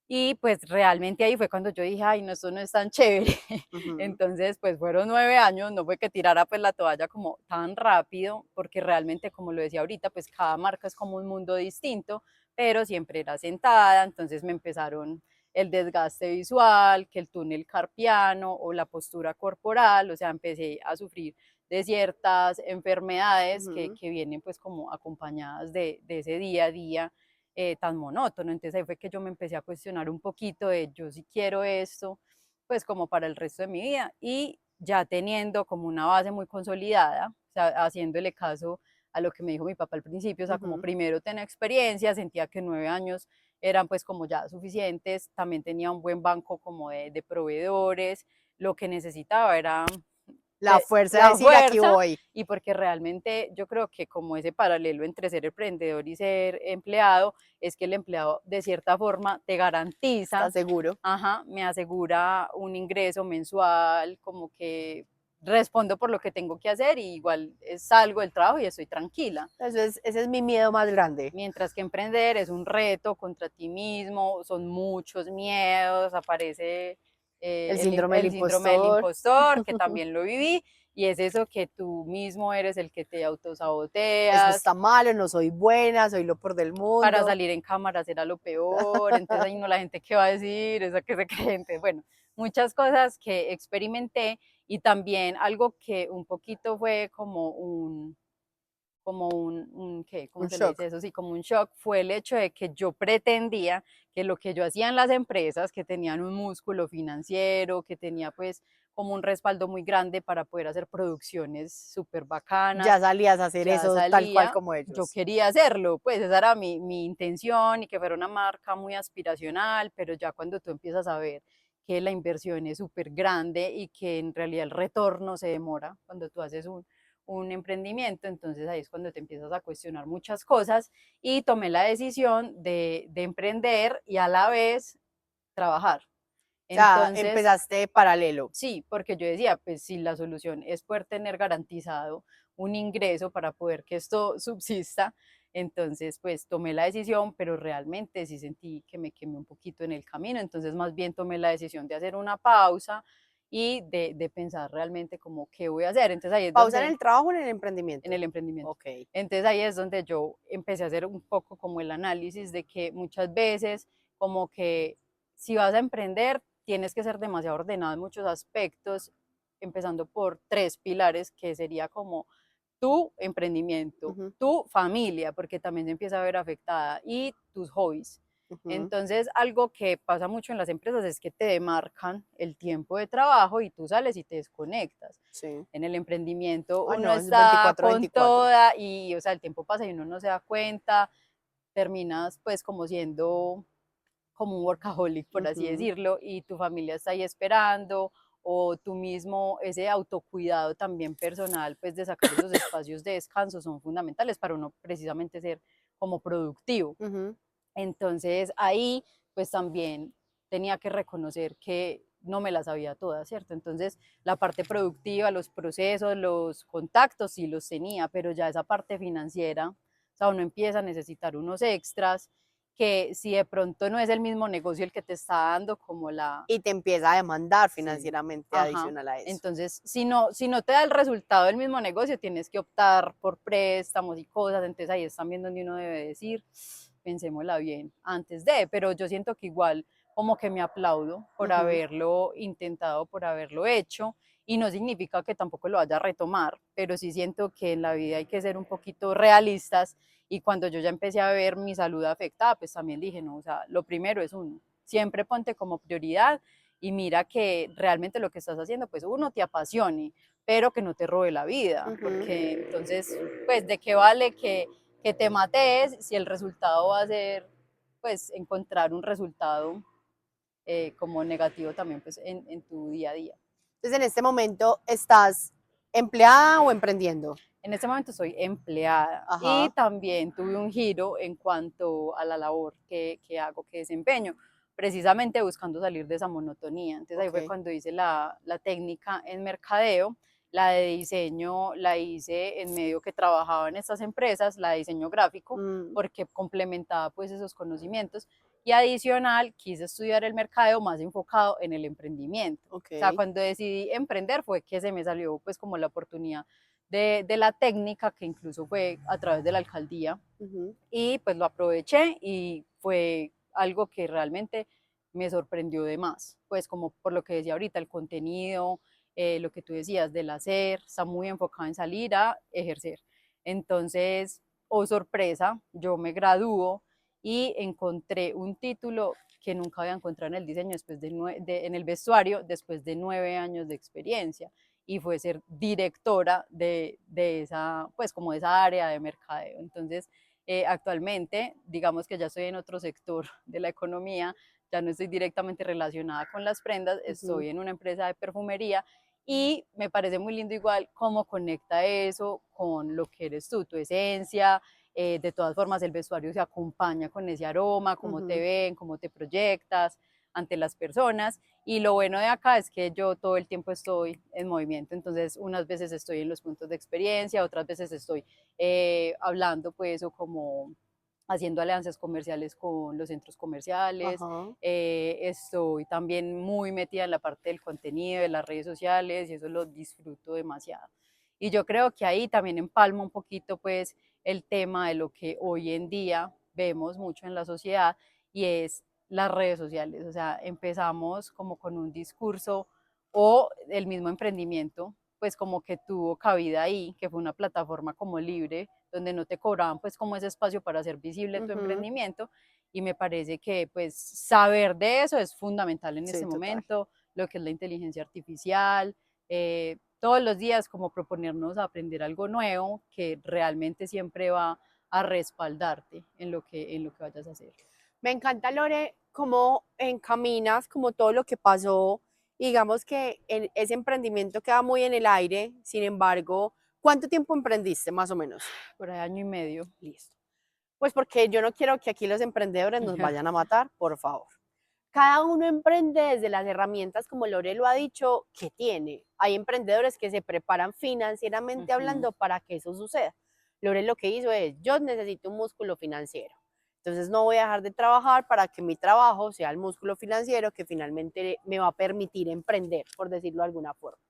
Y pues realmente ahí fue cuando yo dije, ay, no, esto no es tan chévere. ujú, Entonces, pues fueron 9 años, no fue que tirara pues la toalla como tan rápido, porque realmente, como lo decía ahorita, pues cada marca es como un mundo distinto, pero siempre era sentada, entonces me empezaron el desgaste visual, que el túnel carpiano o la postura corporal, o sea, empecé a sufrir de ciertas enfermedades ujú, que vienen pues como acompañadas de ese día a día tan monótono. Entonces ahí fue que yo me empecé a cuestionar un poquito de yo sí quiero esto, pues como para el resto de mi vida y ya teniendo como una base muy consolidada, o sea, haciéndole caso a lo que me dijo mi papá al principio, o sea, como ujú. primero tener experiencia, sentía que 9 años eran pues como ya suficientes, también tenía un buen banco como de proveedores, lo que necesitaba era La fuerza de la decir, aquí fuerza voy, y porque realmente yo creo que como ese paralelo entre ser emprendedor y ser empleado es que el empleado de cierta forma te ¿estás garantiza, seguro? ajá, me asegura un ingreso mensual, como que respondo por lo que tengo que hacer y igual salgo del trabajo y estoy tranquila. Ese es mi miedo más grande. Mientras que emprender es un reto contra ti mismo, son muchos miedos, aparece El síndrome del el síndrome del impostor. impostor, que también lo viví, y es eso que tú mismo eres el que te Eso autosaboteas, está malo, no soy buena, soy lo peor del para mundo. salir en cámara era lo peor, entonces ahí no la gente qué va a decir, eso que se cree, bueno, muchas cosas que experimenté y también algo que un poquito fue como ¿qué? ¿Cómo Un se le dice shock. eso? Sí, como un shock, fue el hecho de que yo pretendía que lo que yo hacía en las empresas, que tenían un músculo financiero, que tenía pues como un respaldo muy grande para poder hacer producciones súper bacanas. Ya salías a hacer Ya eso tal cual salía, como yo ellos. quería hacerlo, pues esa era mi intención y que fuera una marca muy aspiracional, pero ya cuando tú empiezas a ver que la inversión es súper grande y que en realidad el retorno se demora cuando tú haces un emprendimiento, entonces ahí es cuando te empiezas a cuestionar muchas cosas y tomé la decisión de emprender y a la vez trabajar. O sea, Entonces, empezaste paralelo. sí, porque yo decía, pues si la solución es poder tener garantizado un ingreso para poder que esto subsista, entonces pues tomé la decisión, pero realmente sí sentí que me quemé un poquito en el camino, entonces más bien tomé la decisión de hacer una pausa y de pensar realmente como qué voy a hacer. Entonces ahí es ¿Pausa en donde, el trabajo o en el en emprendimiento? el emprendimiento. Ok. Entonces ahí es donde yo empecé a hacer un poco como el análisis de que muchas veces como que si vas a emprender tienes que ser demasiado ordenado en muchos aspectos, empezando por tres pilares que sería como tu emprendimiento, Ujú, tu familia, porque también se empieza a ver afectada, y tus hobbies. ujú. Entonces, algo que pasa mucho en las empresas es que te demarcan el tiempo de trabajo y tú sales y te desconectas. Sí. En el emprendimiento Ah, uno no, es está veinticuatro con 24. toda y, o sea, el tiempo pasa y uno no se da cuenta, terminas pues como siendo como un workaholic, por así Ujú. decirlo, y tu familia está ahí esperando, o tú mismo, ese autocuidado también personal, pues de sacar esos espacios de descanso son fundamentales para uno precisamente ser como productivo. Ujú. Entonces ahí pues también tenía que reconocer que no me las sabía todas, ¿cierto? Entonces la parte productiva, los procesos, los contactos sí los tenía, pero ya esa parte financiera, o sea, uno empieza a necesitar unos extras que si de pronto no es el mismo negocio el que te está dando como la... Y te empieza a demandar Sí, financieramente ajá. adicional a eso. Entonces, si no te da el resultado del mismo negocio, tienes que optar por préstamos y cosas. Entonces ahí es también donde uno debe decir, pensémosla bien antes de, pero yo siento que igual como que me aplaudo por Ujú. haberlo intentado, por haberlo hecho, y no significa que tampoco lo vaya a retomar, pero sí siento que en la vida hay que ser un poquito realistas, y cuando yo ya empecé a ver mi salud afectada, pues también dije, no, o sea, lo primero es uno, siempre ponte como prioridad y mira que realmente lo que estás haciendo, pues uno te apasione, pero que no te robe la vida, Ujú. porque entonces, pues, ¿de qué vale que te mates si el resultado va a ser, pues, encontrar un resultado como negativo también, pues, en tu día a día? Entonces, en este momento, ¿estás empleada o emprendiendo? En este momento soy empleada y Ajá. también tuve un giro en cuanto a la labor que hago, que desempeño, precisamente buscando salir de esa monotonía. Entonces ahí fue Ok. cuando hice la técnica en mercadeo, la de diseño la hice en medio que trabajaba en estas empresas, la de diseño gráfico, Mm, porque complementaba pues esos conocimientos, y adicional quise estudiar el mercadeo más enfocado en el emprendimiento. ok. O sea, cuando decidí emprender fue que se me salió pues como la oportunidad de la técnica, que incluso fue a través de la alcaldía, Ujú. y pues lo aproveché y fue algo que realmente me sorprendió de más, pues como por lo que decía ahorita, el contenido, lo que tú decías del hacer, está muy enfocado en salir a ejercer. Entonces, oh sorpresa, yo me gradúo y encontré un título que nunca había encontrado en el diseño después en el vestuario después de 9 años de experiencia, y fue ser directora de esa, pues como de esa área de mercadeo. Entonces, actualmente, digamos que ya estoy en otro sector de la economía, ya no estoy directamente relacionada con las prendas, Ujú. estoy en una empresa de perfumería, y me parece muy lindo igual cómo conecta eso con lo que eres tú, tu esencia. De todas formas, el vestuario se acompaña con ese aroma, cómo te Ujú. ven, cómo te proyectas ante las personas. Y lo bueno de acá es que yo todo el tiempo estoy en movimiento, entonces unas veces estoy en los puntos de experiencia, otras veces estoy hablando pues o como haciendo alianzas comerciales con los centros comerciales, Ajá. estoy también muy metida en la parte del contenido, de las redes sociales, y eso lo disfruto demasiado. Y yo creo que ahí también empalma un poquito pues el tema de lo que hoy en día vemos mucho en la sociedad, y es las redes sociales. O sea, empezamos como con un discurso, o el mismo emprendimiento, pues como que tuvo cabida ahí, que fue una plataforma como libre, donde no te cobraban pues como ese espacio para hacer visible tu Ujú. emprendimiento, y me parece que pues saber de eso es fundamental en este Sí, total. momento. lo que es la inteligencia artificial, todos los días como proponernos aprender algo nuevo que realmente siempre va a respaldarte en lo que vayas a hacer. Me encanta, Lore, cómo encaminas como todo lo que pasó. Digamos que ese emprendimiento queda muy en el aire. Sin embargo, ¿cuánto tiempo emprendiste más o menos? Por ahí año y medio. Listo. Pues porque yo no quiero que aquí los emprendedores nos vayan a matar, por favor. Cada uno emprende desde las herramientas, como Lore lo ha dicho, que tiene. Hay emprendedores que se preparan financieramente hablando para que eso suceda. Lore lo que hizo es, yo necesito un músculo financiero. Entonces no voy a dejar de trabajar para que mi trabajo sea el músculo financiero que finalmente me va a permitir emprender, por decirlo de alguna forma.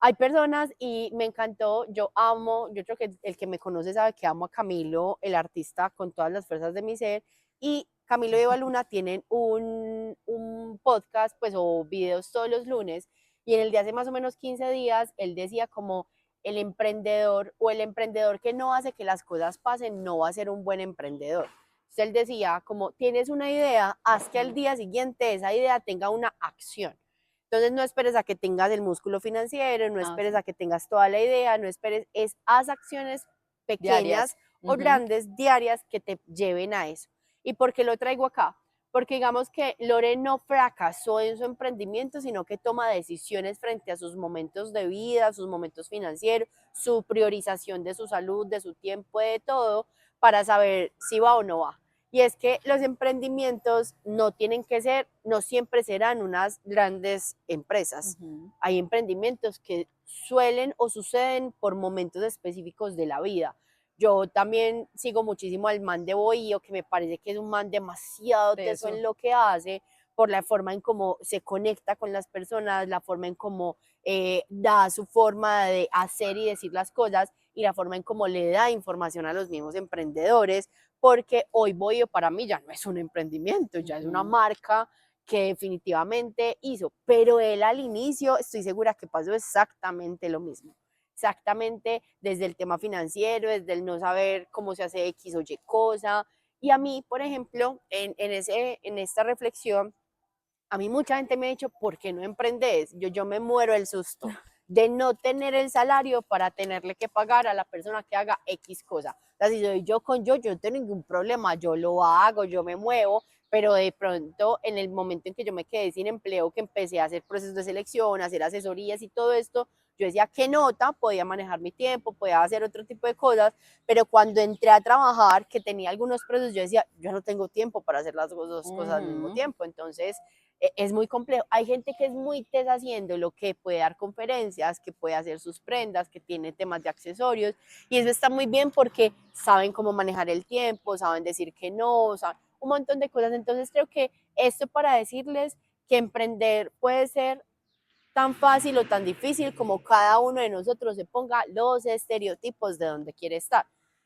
Hay personas y me encantó, yo amo, yo creo que el que me conoce sabe que amo a Camilo, el artista, con todas las fuerzas de mi ser, y Camilo y Eva Luna tienen un podcast, pues, o videos todos los lunes, y en el de hace más o menos 15 días, él decía como el emprendedor o el emprendedor que no hace que las cosas pasen, no va a ser un buen emprendedor. Entonces él decía como, tienes una idea, haz que al día siguiente esa idea tenga una acción. Entonces no esperes a que tengas el músculo financiero, no esperes Sí. a que tengas toda la idea, no esperes, haz acciones Diarias. pequeñas o grandes, diarias, que te lleven a eso. ¿Y por qué lo traigo acá? Porque digamos que Lore no fracasó en su emprendimiento, sino que toma decisiones frente a sus momentos de vida, sus momentos financieros, su priorización de su salud, de su tiempo, de todo, para saber si va o no va. Y es que los emprendimientos no tienen que ser, no siempre serán unas grandes empresas. Hay emprendimientos que suelen o suceden por momentos específicos de la vida. Yo también sigo muchísimo al man de Bohío, que me parece que es un man demasiado teso en lo que hace, por la forma en cómo se conecta con las personas, la forma en cómo da su forma de hacer y decir las cosas, y la forma en cómo le da información a los mismos emprendedores, porque hoy Bohío para mí ya no es un emprendimiento, ya es una marca que definitivamente hizo, pero él al inicio estoy segura que pasó exactamente lo mismo. Exactamente desde el tema financiero, desde el no saber cómo se hace X o Y cosa. Y a mí, por ejemplo, en esta reflexión, a mí mucha gente me ha dicho, ¿por qué no emprendes? Yo me muero el susto de no tener el salario para tenerle que pagar a la persona que haga X cosa. O sea, si soy yo con yo no tengo ningún problema, yo lo hago, yo me muevo, pero de pronto en el momento en que yo me quedé sin empleo, que empecé a hacer procesos de selección, a hacer asesorías y todo esto, yo decía, ¿qué nota? Podía manejar mi tiempo, podía hacer otro tipo de cosas, pero cuando entré a trabajar, que tenía algunos procesos, yo decía, yo no tengo tiempo para hacer las dos cosas al mismo tiempo. Entonces, es muy complejo. Hay gente que es muy tesa haciendo lo que puede dar conferencias, que puede hacer sus prendas, que tiene temas de accesorios, y eso está muy bien porque saben cómo manejar el tiempo, saben decir que no, saben un montón de cosas. Entonces creo que esto para decirles que emprender puede ser tan fácil o tan difícil como cada uno de nosotros se ponga los estereotipos de donde quiere estar.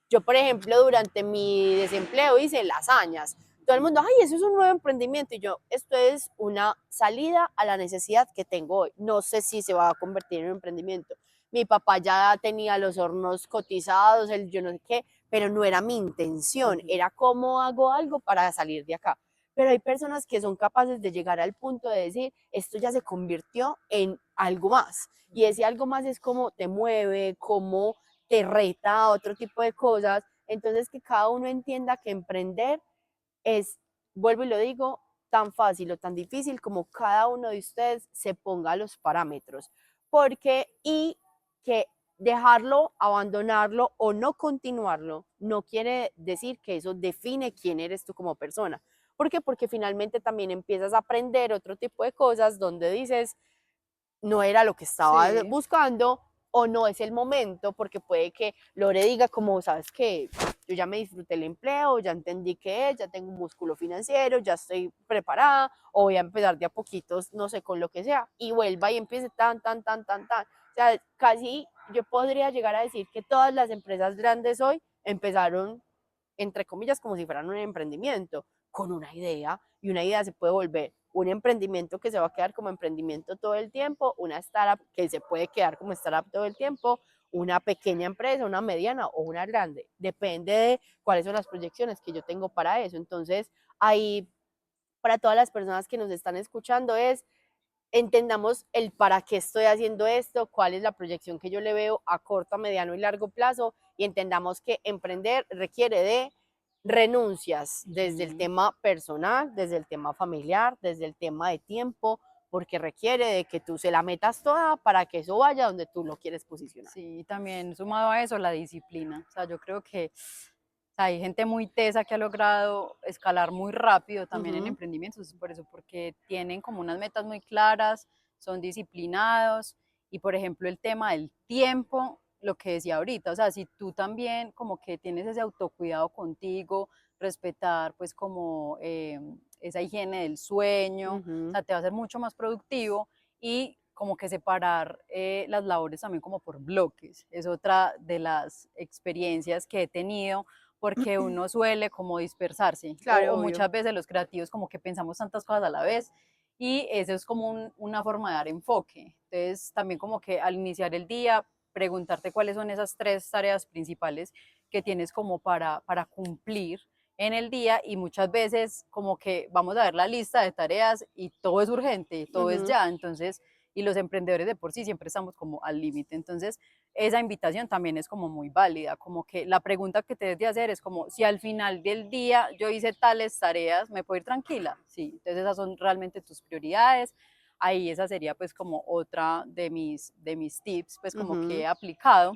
Yo, por ejemplo, durante mi desempleo hice lasañas. Todo el mundo, ay, eso es un nuevo emprendimiento. Y yo, esto es una salida a la necesidad que tengo hoy. No sé si se va a convertir en un emprendimiento. Mi papá ya tenía los hornos cotizados, el yo no sé qué, pero no era mi intención. Era cómo hago algo para salir de acá. Pero hay personas que son capaces de llegar al punto de decir, esto ya se convirtió en algo más. Y ese algo más es como te mueve, como te reta a otro tipo de cosas. Entonces, que cada uno entienda que emprender es, vuelvo y lo digo, tan fácil o tan difícil como cada uno de ustedes se ponga los parámetros. Porque, y que dejarlo, abandonarlo o no continuarlo, no quiere decir que eso define quién eres tú como persona. ¿Por qué? Porque finalmente también empiezas a aprender otro tipo de cosas donde dices, no era lo que estaba buscando o no es el momento, porque puede que Lore diga como, sabes que yo ya me disfruté el empleo, ya entendí qué es, ya tengo un músculo financiero, ya estoy preparada, o voy a empezar de a poquitos, no sé, con lo que sea, y vuelva y empiece tan, tan, tan, tan, tan. O sea, casi yo podría llegar a decir que todas las empresas grandes hoy empezaron, entre comillas, como si fueran un emprendimiento, con una idea, y una idea se puede volver un emprendimiento que se va a quedar como emprendimiento todo el tiempo, una startup que se puede quedar como startup todo el tiempo, una pequeña empresa, una mediana o una grande. Depende de cuáles son las proyecciones que yo tengo para eso. Entonces, ahí, para todas las personas que nos están escuchando, es entendamos el para qué estoy haciendo esto, cuál es la proyección que yo le veo a corto, a mediano y largo plazo, y entendamos que emprender requiere de renuncias desde el tema personal, desde el tema familiar, desde el tema de tiempo, porque requiere de que tú se la metas toda para que eso vaya donde tú lo quieres posicionar. Sí, también sumado a eso la disciplina. O sea, yo creo que hay gente muy tesa que ha logrado escalar muy rápido también en emprendimientos, por eso, porque tienen como unas metas muy claras, son disciplinados y, por ejemplo, el tema del tiempo, lo que decía ahorita, o sea, si tú también como que tienes ese autocuidado contigo, respetar pues como esa higiene del sueño, o sea, te va a ser mucho más productivo y como que separar las labores también como por bloques. Es otra de las experiencias que he tenido porque uno suele como dispersarse Claro, o obvio. muchas veces los creativos como que pensamos tantas cosas a la vez y eso es como una forma de dar enfoque. Entonces también como que al iniciar el día preguntarte cuáles son esas tres tareas principales que tienes como para cumplir en el día y muchas veces como que vamos a ver la lista de tareas y todo es urgente, todo es ya, entonces, y los emprendedores de por sí siempre estamos como al límite, entonces esa invitación también es como muy válida, como que la pregunta que te debes de hacer es como si al final del día yo hice tales tareas, ¿me puedo ir tranquila? Sí, entonces esas son realmente tus prioridades, ahí esa sería pues como otra de mis tips pues como que he aplicado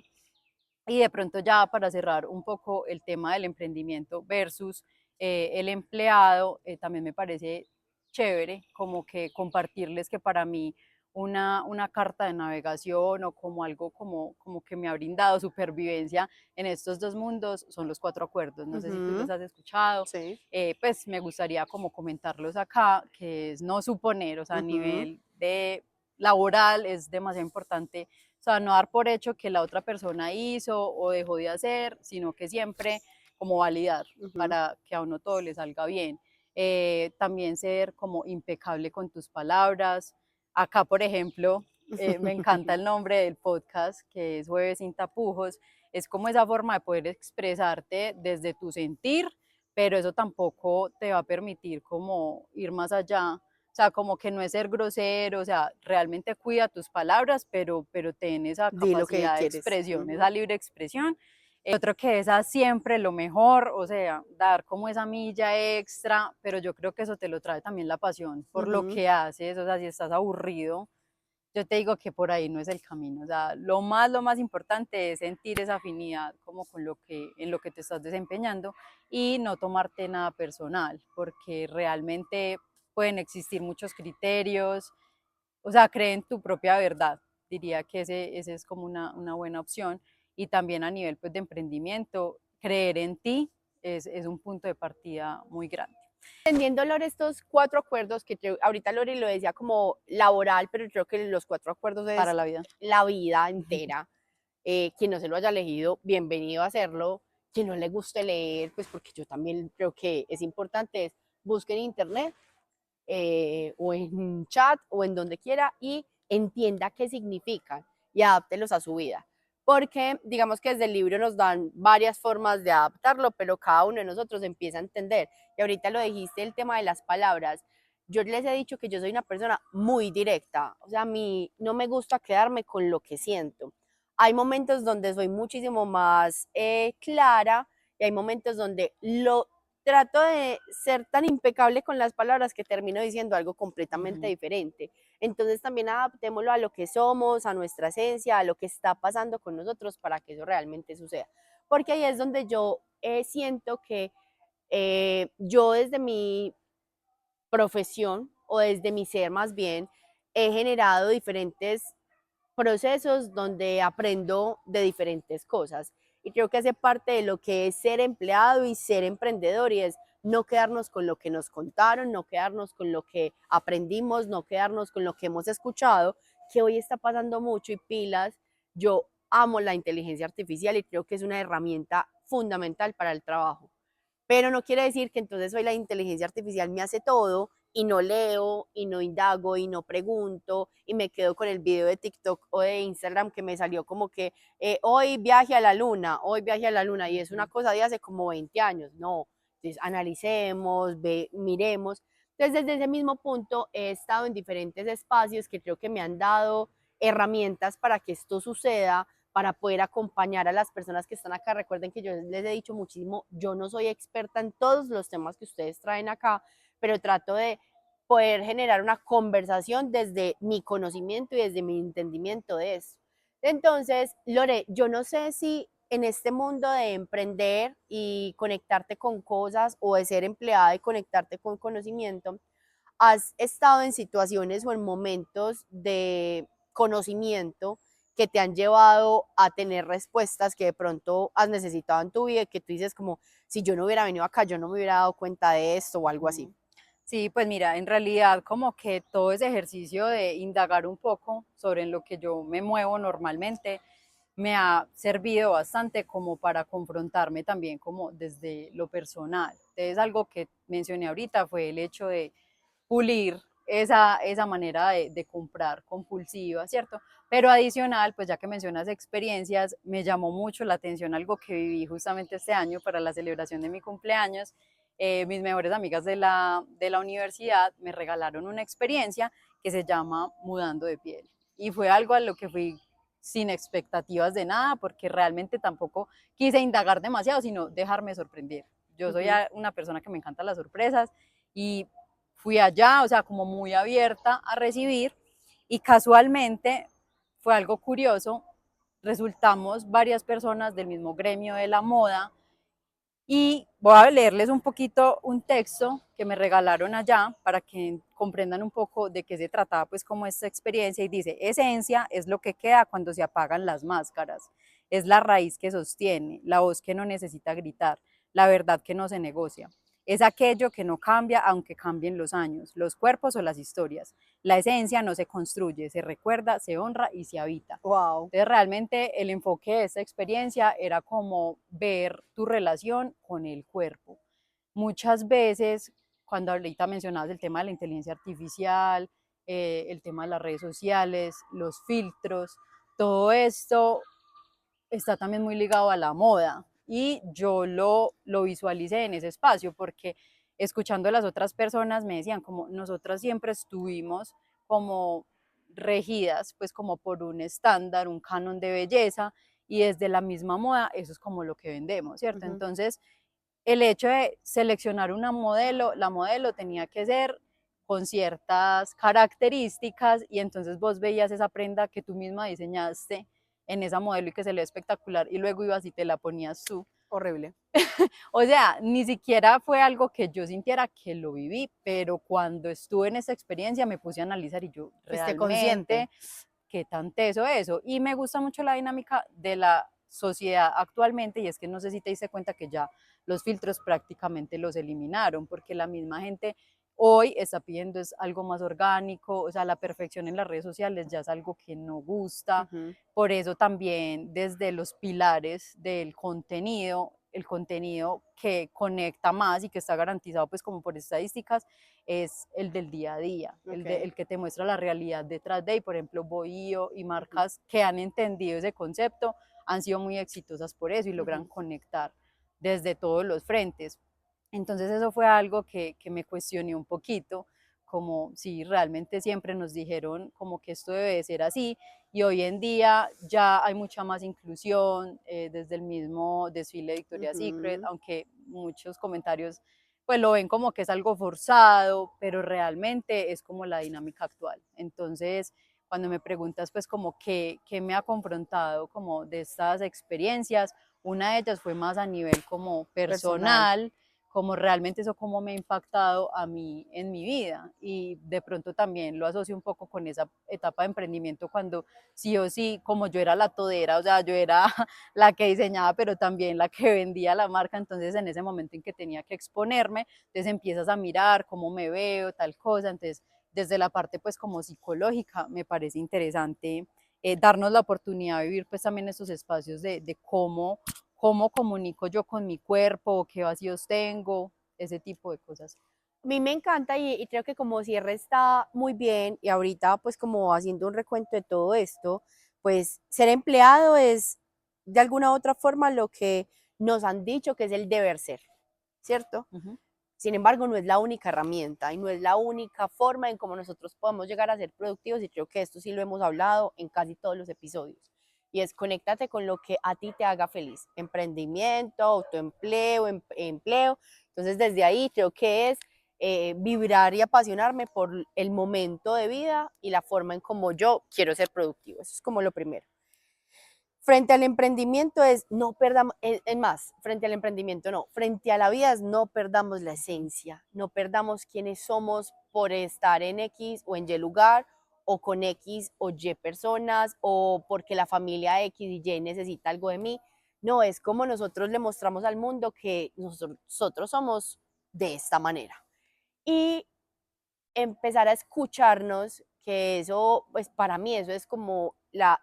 y de pronto ya para cerrar un poco el tema del emprendimiento versus el empleado, también me parece chévere como que compartirles que para mí una carta de navegación o como algo como que me ha brindado supervivencia en estos dos mundos son los cuatro acuerdos. No sé si tú los has escuchado, Sí. pues me gustaría como comentarlos acá, que es no suponer, o sea, a nivel de laboral es demasiado importante, o sea, no dar por hecho que la otra persona hizo o dejó de hacer, sino que siempre como validar para que a uno todo le salga bien. También ser como impecable con tus palabras. Acá, por ejemplo, me encanta el nombre del podcast, que es Jueves sin tapujos. Es como esa forma de poder expresarte desde tu sentir, pero eso tampoco te va a permitir como ir más allá, o sea, como que no es ser grosero, o sea, realmente cuida tus palabras, pero ten esa Di lo que capacidad de quieres. expresión, esa libre expresión. Otro que es a siempre lo mejor, o sea, dar como esa milla extra, pero yo creo que eso te lo trae también la pasión por lo que haces, o sea, si estás aburrido, yo te digo que por ahí no es el camino, o sea, lo más importante es sentir esa afinidad como con lo que, en lo que te estás desempeñando y no tomarte nada personal, porque realmente pueden existir muchos criterios, o sea, cree en tu propia verdad, diría que ese es como una buena opción y también a nivel pues de emprendimiento, creer en ti es un punto de partida muy grande. Entendiendo, Lore, estos cuatro acuerdos que ahorita Lore lo decía como laboral, pero creo que los cuatro acuerdos Para es la vida. la vida entera. Quien no se lo haya elegido, bienvenido a hacerlo. Quien no le guste leer, pues porque yo también creo que es importante, es busque en internet o en chat o en donde quiera y entienda qué significan y adáptelos a su vida. Porque digamos que desde el libro nos dan varias formas de adaptarlo, pero cada uno de nosotros empieza a entender. Y ahorita lo dijiste, el tema de las palabras. Yo les he dicho que yo soy una persona muy directa, o sea, a mí no me gusta quedarme con lo que siento. Hay momentos donde soy muchísimo más clara y hay momentos donde lo trato de ser tan impecable con las palabras que termino diciendo algo completamente diferente. Entonces también adaptémoslo a lo que somos, a nuestra esencia, a lo que está pasando con nosotros para que eso realmente suceda. Porque ahí es donde yo siento que yo desde mi profesión o desde mi ser más bien he generado diferentes procesos donde aprendo de diferentes cosas. Y creo que hace parte de lo que es ser empleado y ser emprendedor y es no quedarnos con lo que nos contaron, no quedarnos con lo que aprendimos, no quedarnos con lo que hemos escuchado, que hoy está pasando mucho y pilas. Yo amo la inteligencia artificial y creo que es una herramienta fundamental para el trabajo. Pero no quiere decir que entonces hoy la inteligencia artificial me hace todo y no leo y no indago y no pregunto y me quedo con el video de TikTok o de Instagram que me salió como que hoy viaje a la luna, hoy viaje a la luna y es una cosa de hace como 20 años, no, entonces analicemos, miremos. Entonces, desde ese mismo punto he estado en diferentes espacios que creo que me han dado herramientas para que esto suceda, para poder acompañar a las personas que están acá. Recuerden que yo les he dicho muchísimo, yo no soy experta en todos los temas que ustedes traen acá, pero trato de poder generar una conversación desde mi conocimiento y desde mi entendimiento de eso. Entonces, Lore, yo no sé si en este mundo de emprender y conectarte con cosas o de ser empleada y conectarte con conocimiento, has estado en situaciones o en momentos de conocimiento que te han llevado a tener respuestas que de pronto has necesitado en tu vida y que tú dices como, si yo no hubiera venido acá, yo no me hubiera dado cuenta de esto o algo así. Sí, pues mira, en realidad como que todo ese ejercicio de indagar un poco sobre en lo que yo me muevo normalmente me ha servido bastante como para confrontarme también como desde lo personal. Entonces algo que mencioné ahorita fue el hecho de pulir esa manera de comprar compulsiva, ¿cierto? Pero adicional, pues ya que mencionas experiencias, me llamó mucho la atención algo que viví justamente este año para la celebración de mi cumpleaños. Mis mejores amigas de la universidad me regalaron una experiencia que se llama Mudando de Piel. Y fue algo a lo que fui sin expectativas de nada, porque realmente tampoco quise indagar demasiado, sino dejarme sorprender. Yo soy una persona que me encantan las sorpresas y fui allá, o sea, como muy abierta a recibir y casualmente fue algo curioso, resultamos varias personas del mismo gremio de la moda y voy a leerles un poquito un texto que me regalaron allá para que comprendan un poco de qué se trataba pues como esta experiencia y dice, esencia es lo que queda cuando se apagan las máscaras, es la raíz que sostiene, la voz que no necesita gritar, la verdad que no se negocia. Es aquello que no cambia aunque cambien los años, los cuerpos o las historias. La esencia no se construye, se recuerda, se honra y se habita. Wow. Entonces, realmente el enfoque de esta experiencia era como ver tu relación con el cuerpo. Muchas veces, cuando ahorita mencionabas el tema de la inteligencia artificial, el tema de las redes sociales, los filtros, todo esto está también muy ligado a la moda y yo lo visualicé en ese espacio porque escuchando a las otras personas me decían como nosotras siempre estuvimos como regidas pues como por un estándar, un canon de belleza y desde la misma moda eso es como lo que vendemos, ¿cierto? Entonces el hecho de seleccionar una modelo, la modelo tenía que ser con ciertas características y entonces vos veías esa prenda que tú misma diseñaste en esa modelo y que se le ve espectacular y luego ibas y te la ponías tú. Horrible. O sea, ni siquiera fue algo que yo sintiera que lo viví, pero cuando estuve en esa experiencia me puse a analizar y yo Fuiste consciente. realmente, qué tan teso eso. Y me gusta mucho la dinámica de la sociedad actualmente y es que no sé si te diste cuenta que ya los filtros prácticamente los eliminaron porque la misma gente hoy está pidiendo es algo más orgánico, o sea, la perfección en las redes sociales ya es algo que no gusta, por eso también desde los pilares del contenido, el contenido que conecta más y que está garantizado pues como por estadísticas es el del día a día, el que te muestra la realidad detrás de, y por ejemplo Bohío y marcas que han entendido ese concepto han sido muy exitosas por eso y logran conectar desde todos los frentes. Entonces eso fue algo que me cuestioné un poquito, como si realmente siempre nos dijeron como que esto debe ser así y hoy en día ya hay mucha más inclusión, desde el mismo desfile de Victoria's Secret, aunque muchos comentarios pues lo ven como que es algo forzado, pero realmente es como la dinámica actual. Entonces, cuando me preguntas pues como qué me ha confrontado como de estas experiencias, una de ellas fue más a nivel como Personal. personal, como realmente eso cómo me ha impactado a mí en mi vida y de pronto también lo asocio un poco con esa etapa de emprendimiento cuando sí o sí, como yo era la todera, o sea, yo era la que diseñaba, pero también la que vendía la marca, entonces en ese momento en que tenía que exponerme, entonces empiezas a mirar cómo me veo, tal cosa, entonces desde la parte pues como psicológica me parece interesante darnos la oportunidad de vivir pues también estos espacios de cómo comunico yo con mi cuerpo, qué vacíos tengo, ese tipo de cosas. A mí me encanta y creo que como cierre está muy bien y ahorita pues como haciendo un recuento de todo esto, pues ser empleado es de alguna u otra forma lo que nos han dicho que es el deber ser, ¿cierto? Sin embargo, no es la única herramienta y no es la única forma en cómo nosotros podemos llegar a ser productivos, y creo que esto sí lo hemos hablado en casi todos los episodios. Y es conéctate con lo que a ti te haga feliz. Emprendimiento, autoempleo, empleo. Entonces, desde ahí creo que es vibrar y apasionarme por el momento de vida y la forma en cómo yo quiero ser productivo. Eso es como lo primero. Frente al emprendimiento es no perdamos, es más, frente al emprendimiento no, frente a la vida es no perdamos la esencia, no perdamos quiénes somos por estar en X o en Y lugar, o con X o Y personas, o porque la familia X y Y necesita algo de mí. No, es como nosotros le mostramos al mundo que nosotros somos de esta manera. Y empezar a escucharnos, que eso, pues para mí eso es como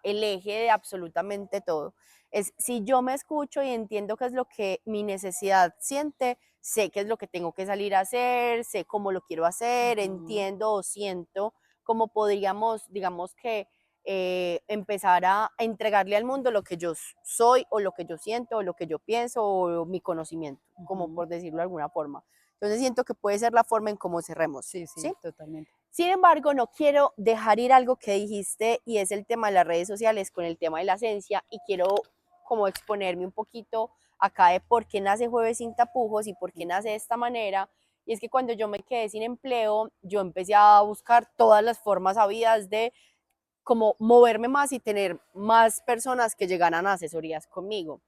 el eje de absolutamente todo. Es si yo me escucho y entiendo qué es lo que mi necesidad siente, sé qué es lo que tengo que salir a hacer, sé cómo lo quiero hacer, entiendo o siento cómo podríamos, digamos que, empezar a entregarle al mundo lo que yo soy o lo que yo siento o lo que yo pienso o mi conocimiento, como por decirlo de alguna forma. Entonces siento que puede ser la forma en cómo cerremos. Sí, sí, totalmente. Sin embargo, no quiero dejar ir algo que dijiste y es el tema de las redes sociales con el tema de la esencia, y quiero como exponerme un poquito acá de por qué nace Jueves Sin Tapujos y por qué nace de esta manera. Y es que cuando yo me quedé sin empleo, yo empecé a buscar todas las formas habidas de como moverme más y tener más personas que llegaran a asesorías conmigo.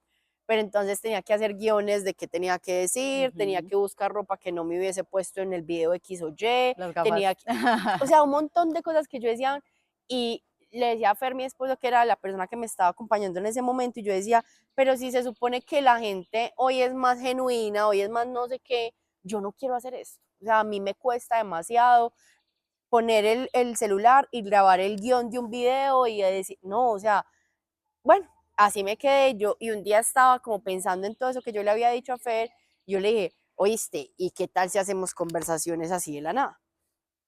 Pero entonces tenía que hacer guiones de qué tenía que decir, tenía que buscar ropa que no me hubiese puesto en el video X o Y, Las gafas. tenía que, o sea, un montón de cosas que yo decía, y le decía a Fer, mi esposo, que era la persona que me estaba acompañando en ese momento, y yo decía, pero si se supone que la gente hoy es más genuina, hoy es más no sé qué, yo no quiero hacer esto. O sea, a mí me cuesta demasiado poner el celular y grabar el guión de un video y decir, no, o sea, bueno, así me quedé yo, y un día estaba como pensando en todo eso que yo le había dicho a Fer, y yo le dije, oíste, ¿y qué tal si hacemos conversaciones así de la nada?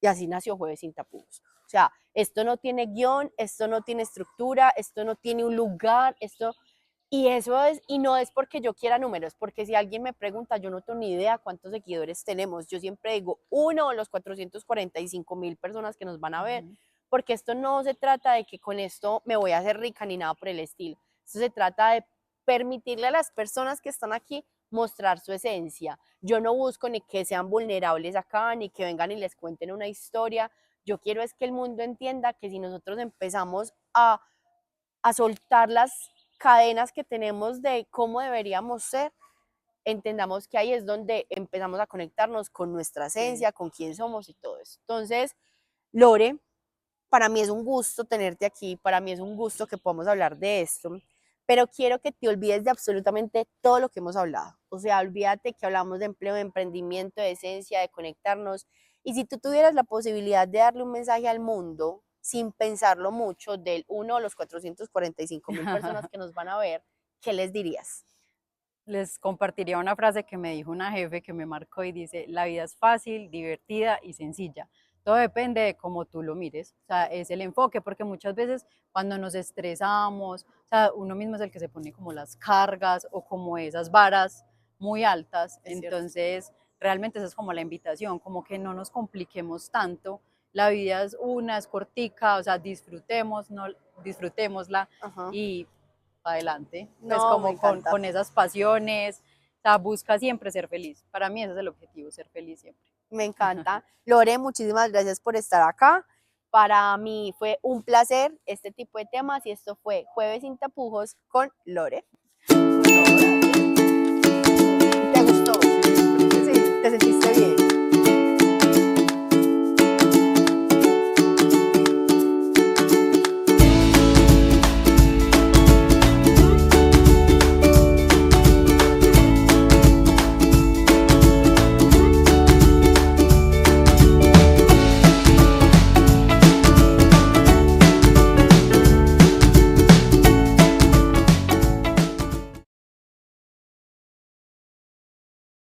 Y así nació Jueves Sin Tapujos. O sea, esto no tiene guión, esto no tiene estructura, esto no tiene un lugar, esto... Y eso es, y no es porque yo quiera números, porque si alguien me pregunta, yo no tengo ni idea cuántos seguidores tenemos. Yo siempre digo uno o los 445,000 personas que nos van a ver, porque esto no se trata de que con esto me voy a hacer rica ni nada por el estilo. Esto se trata de permitirle a las personas que están aquí mostrar su esencia. Yo no busco ni que sean vulnerables acá, ni que vengan y les cuenten una historia. Yo quiero es que el mundo entienda que si nosotros empezamos a soltar las cadenas que tenemos de cómo deberíamos ser, entendamos que ahí es donde empezamos a conectarnos con nuestra esencia, con quién somos y todo eso. Entonces, Lore, para mí es un gusto tenerte aquí, para mí es un gusto que podamos hablar de esto, pero quiero que te olvides de absolutamente todo lo que hemos hablado. O sea, olvídate que hablamos de empleo, de emprendimiento, de esencia, de conectarnos. Y si tú tuvieras la posibilidad de darle un mensaje al mundo, sin pensarlo mucho, del uno a los 445,000 personas que nos van a ver, ¿qué les dirías? Les compartiría una frase que me dijo una jefe que me marcó y dice, la vida es fácil, divertida y sencilla. Todo depende de cómo tú lo mires, o sea, es el enfoque, porque muchas veces cuando nos estresamos, o sea, uno mismo es el que se pone como las cargas o como esas varas muy altas, entonces realmente esa es como la invitación, como que no nos compliquemos tanto, la vida es una, es cortica, o sea, disfrutemos, no, disfrutémosla. Ajá. Y adelante, pues No, me como encanta. con esas pasiones, o sea, busca siempre ser feliz. Para mí ese es el objetivo, ser feliz siempre. Me encanta. Lore, muchísimas gracias por estar acá. Para mí fue un placer este tipo de temas, y esto fue Jueves Sin Tapujos con Lore.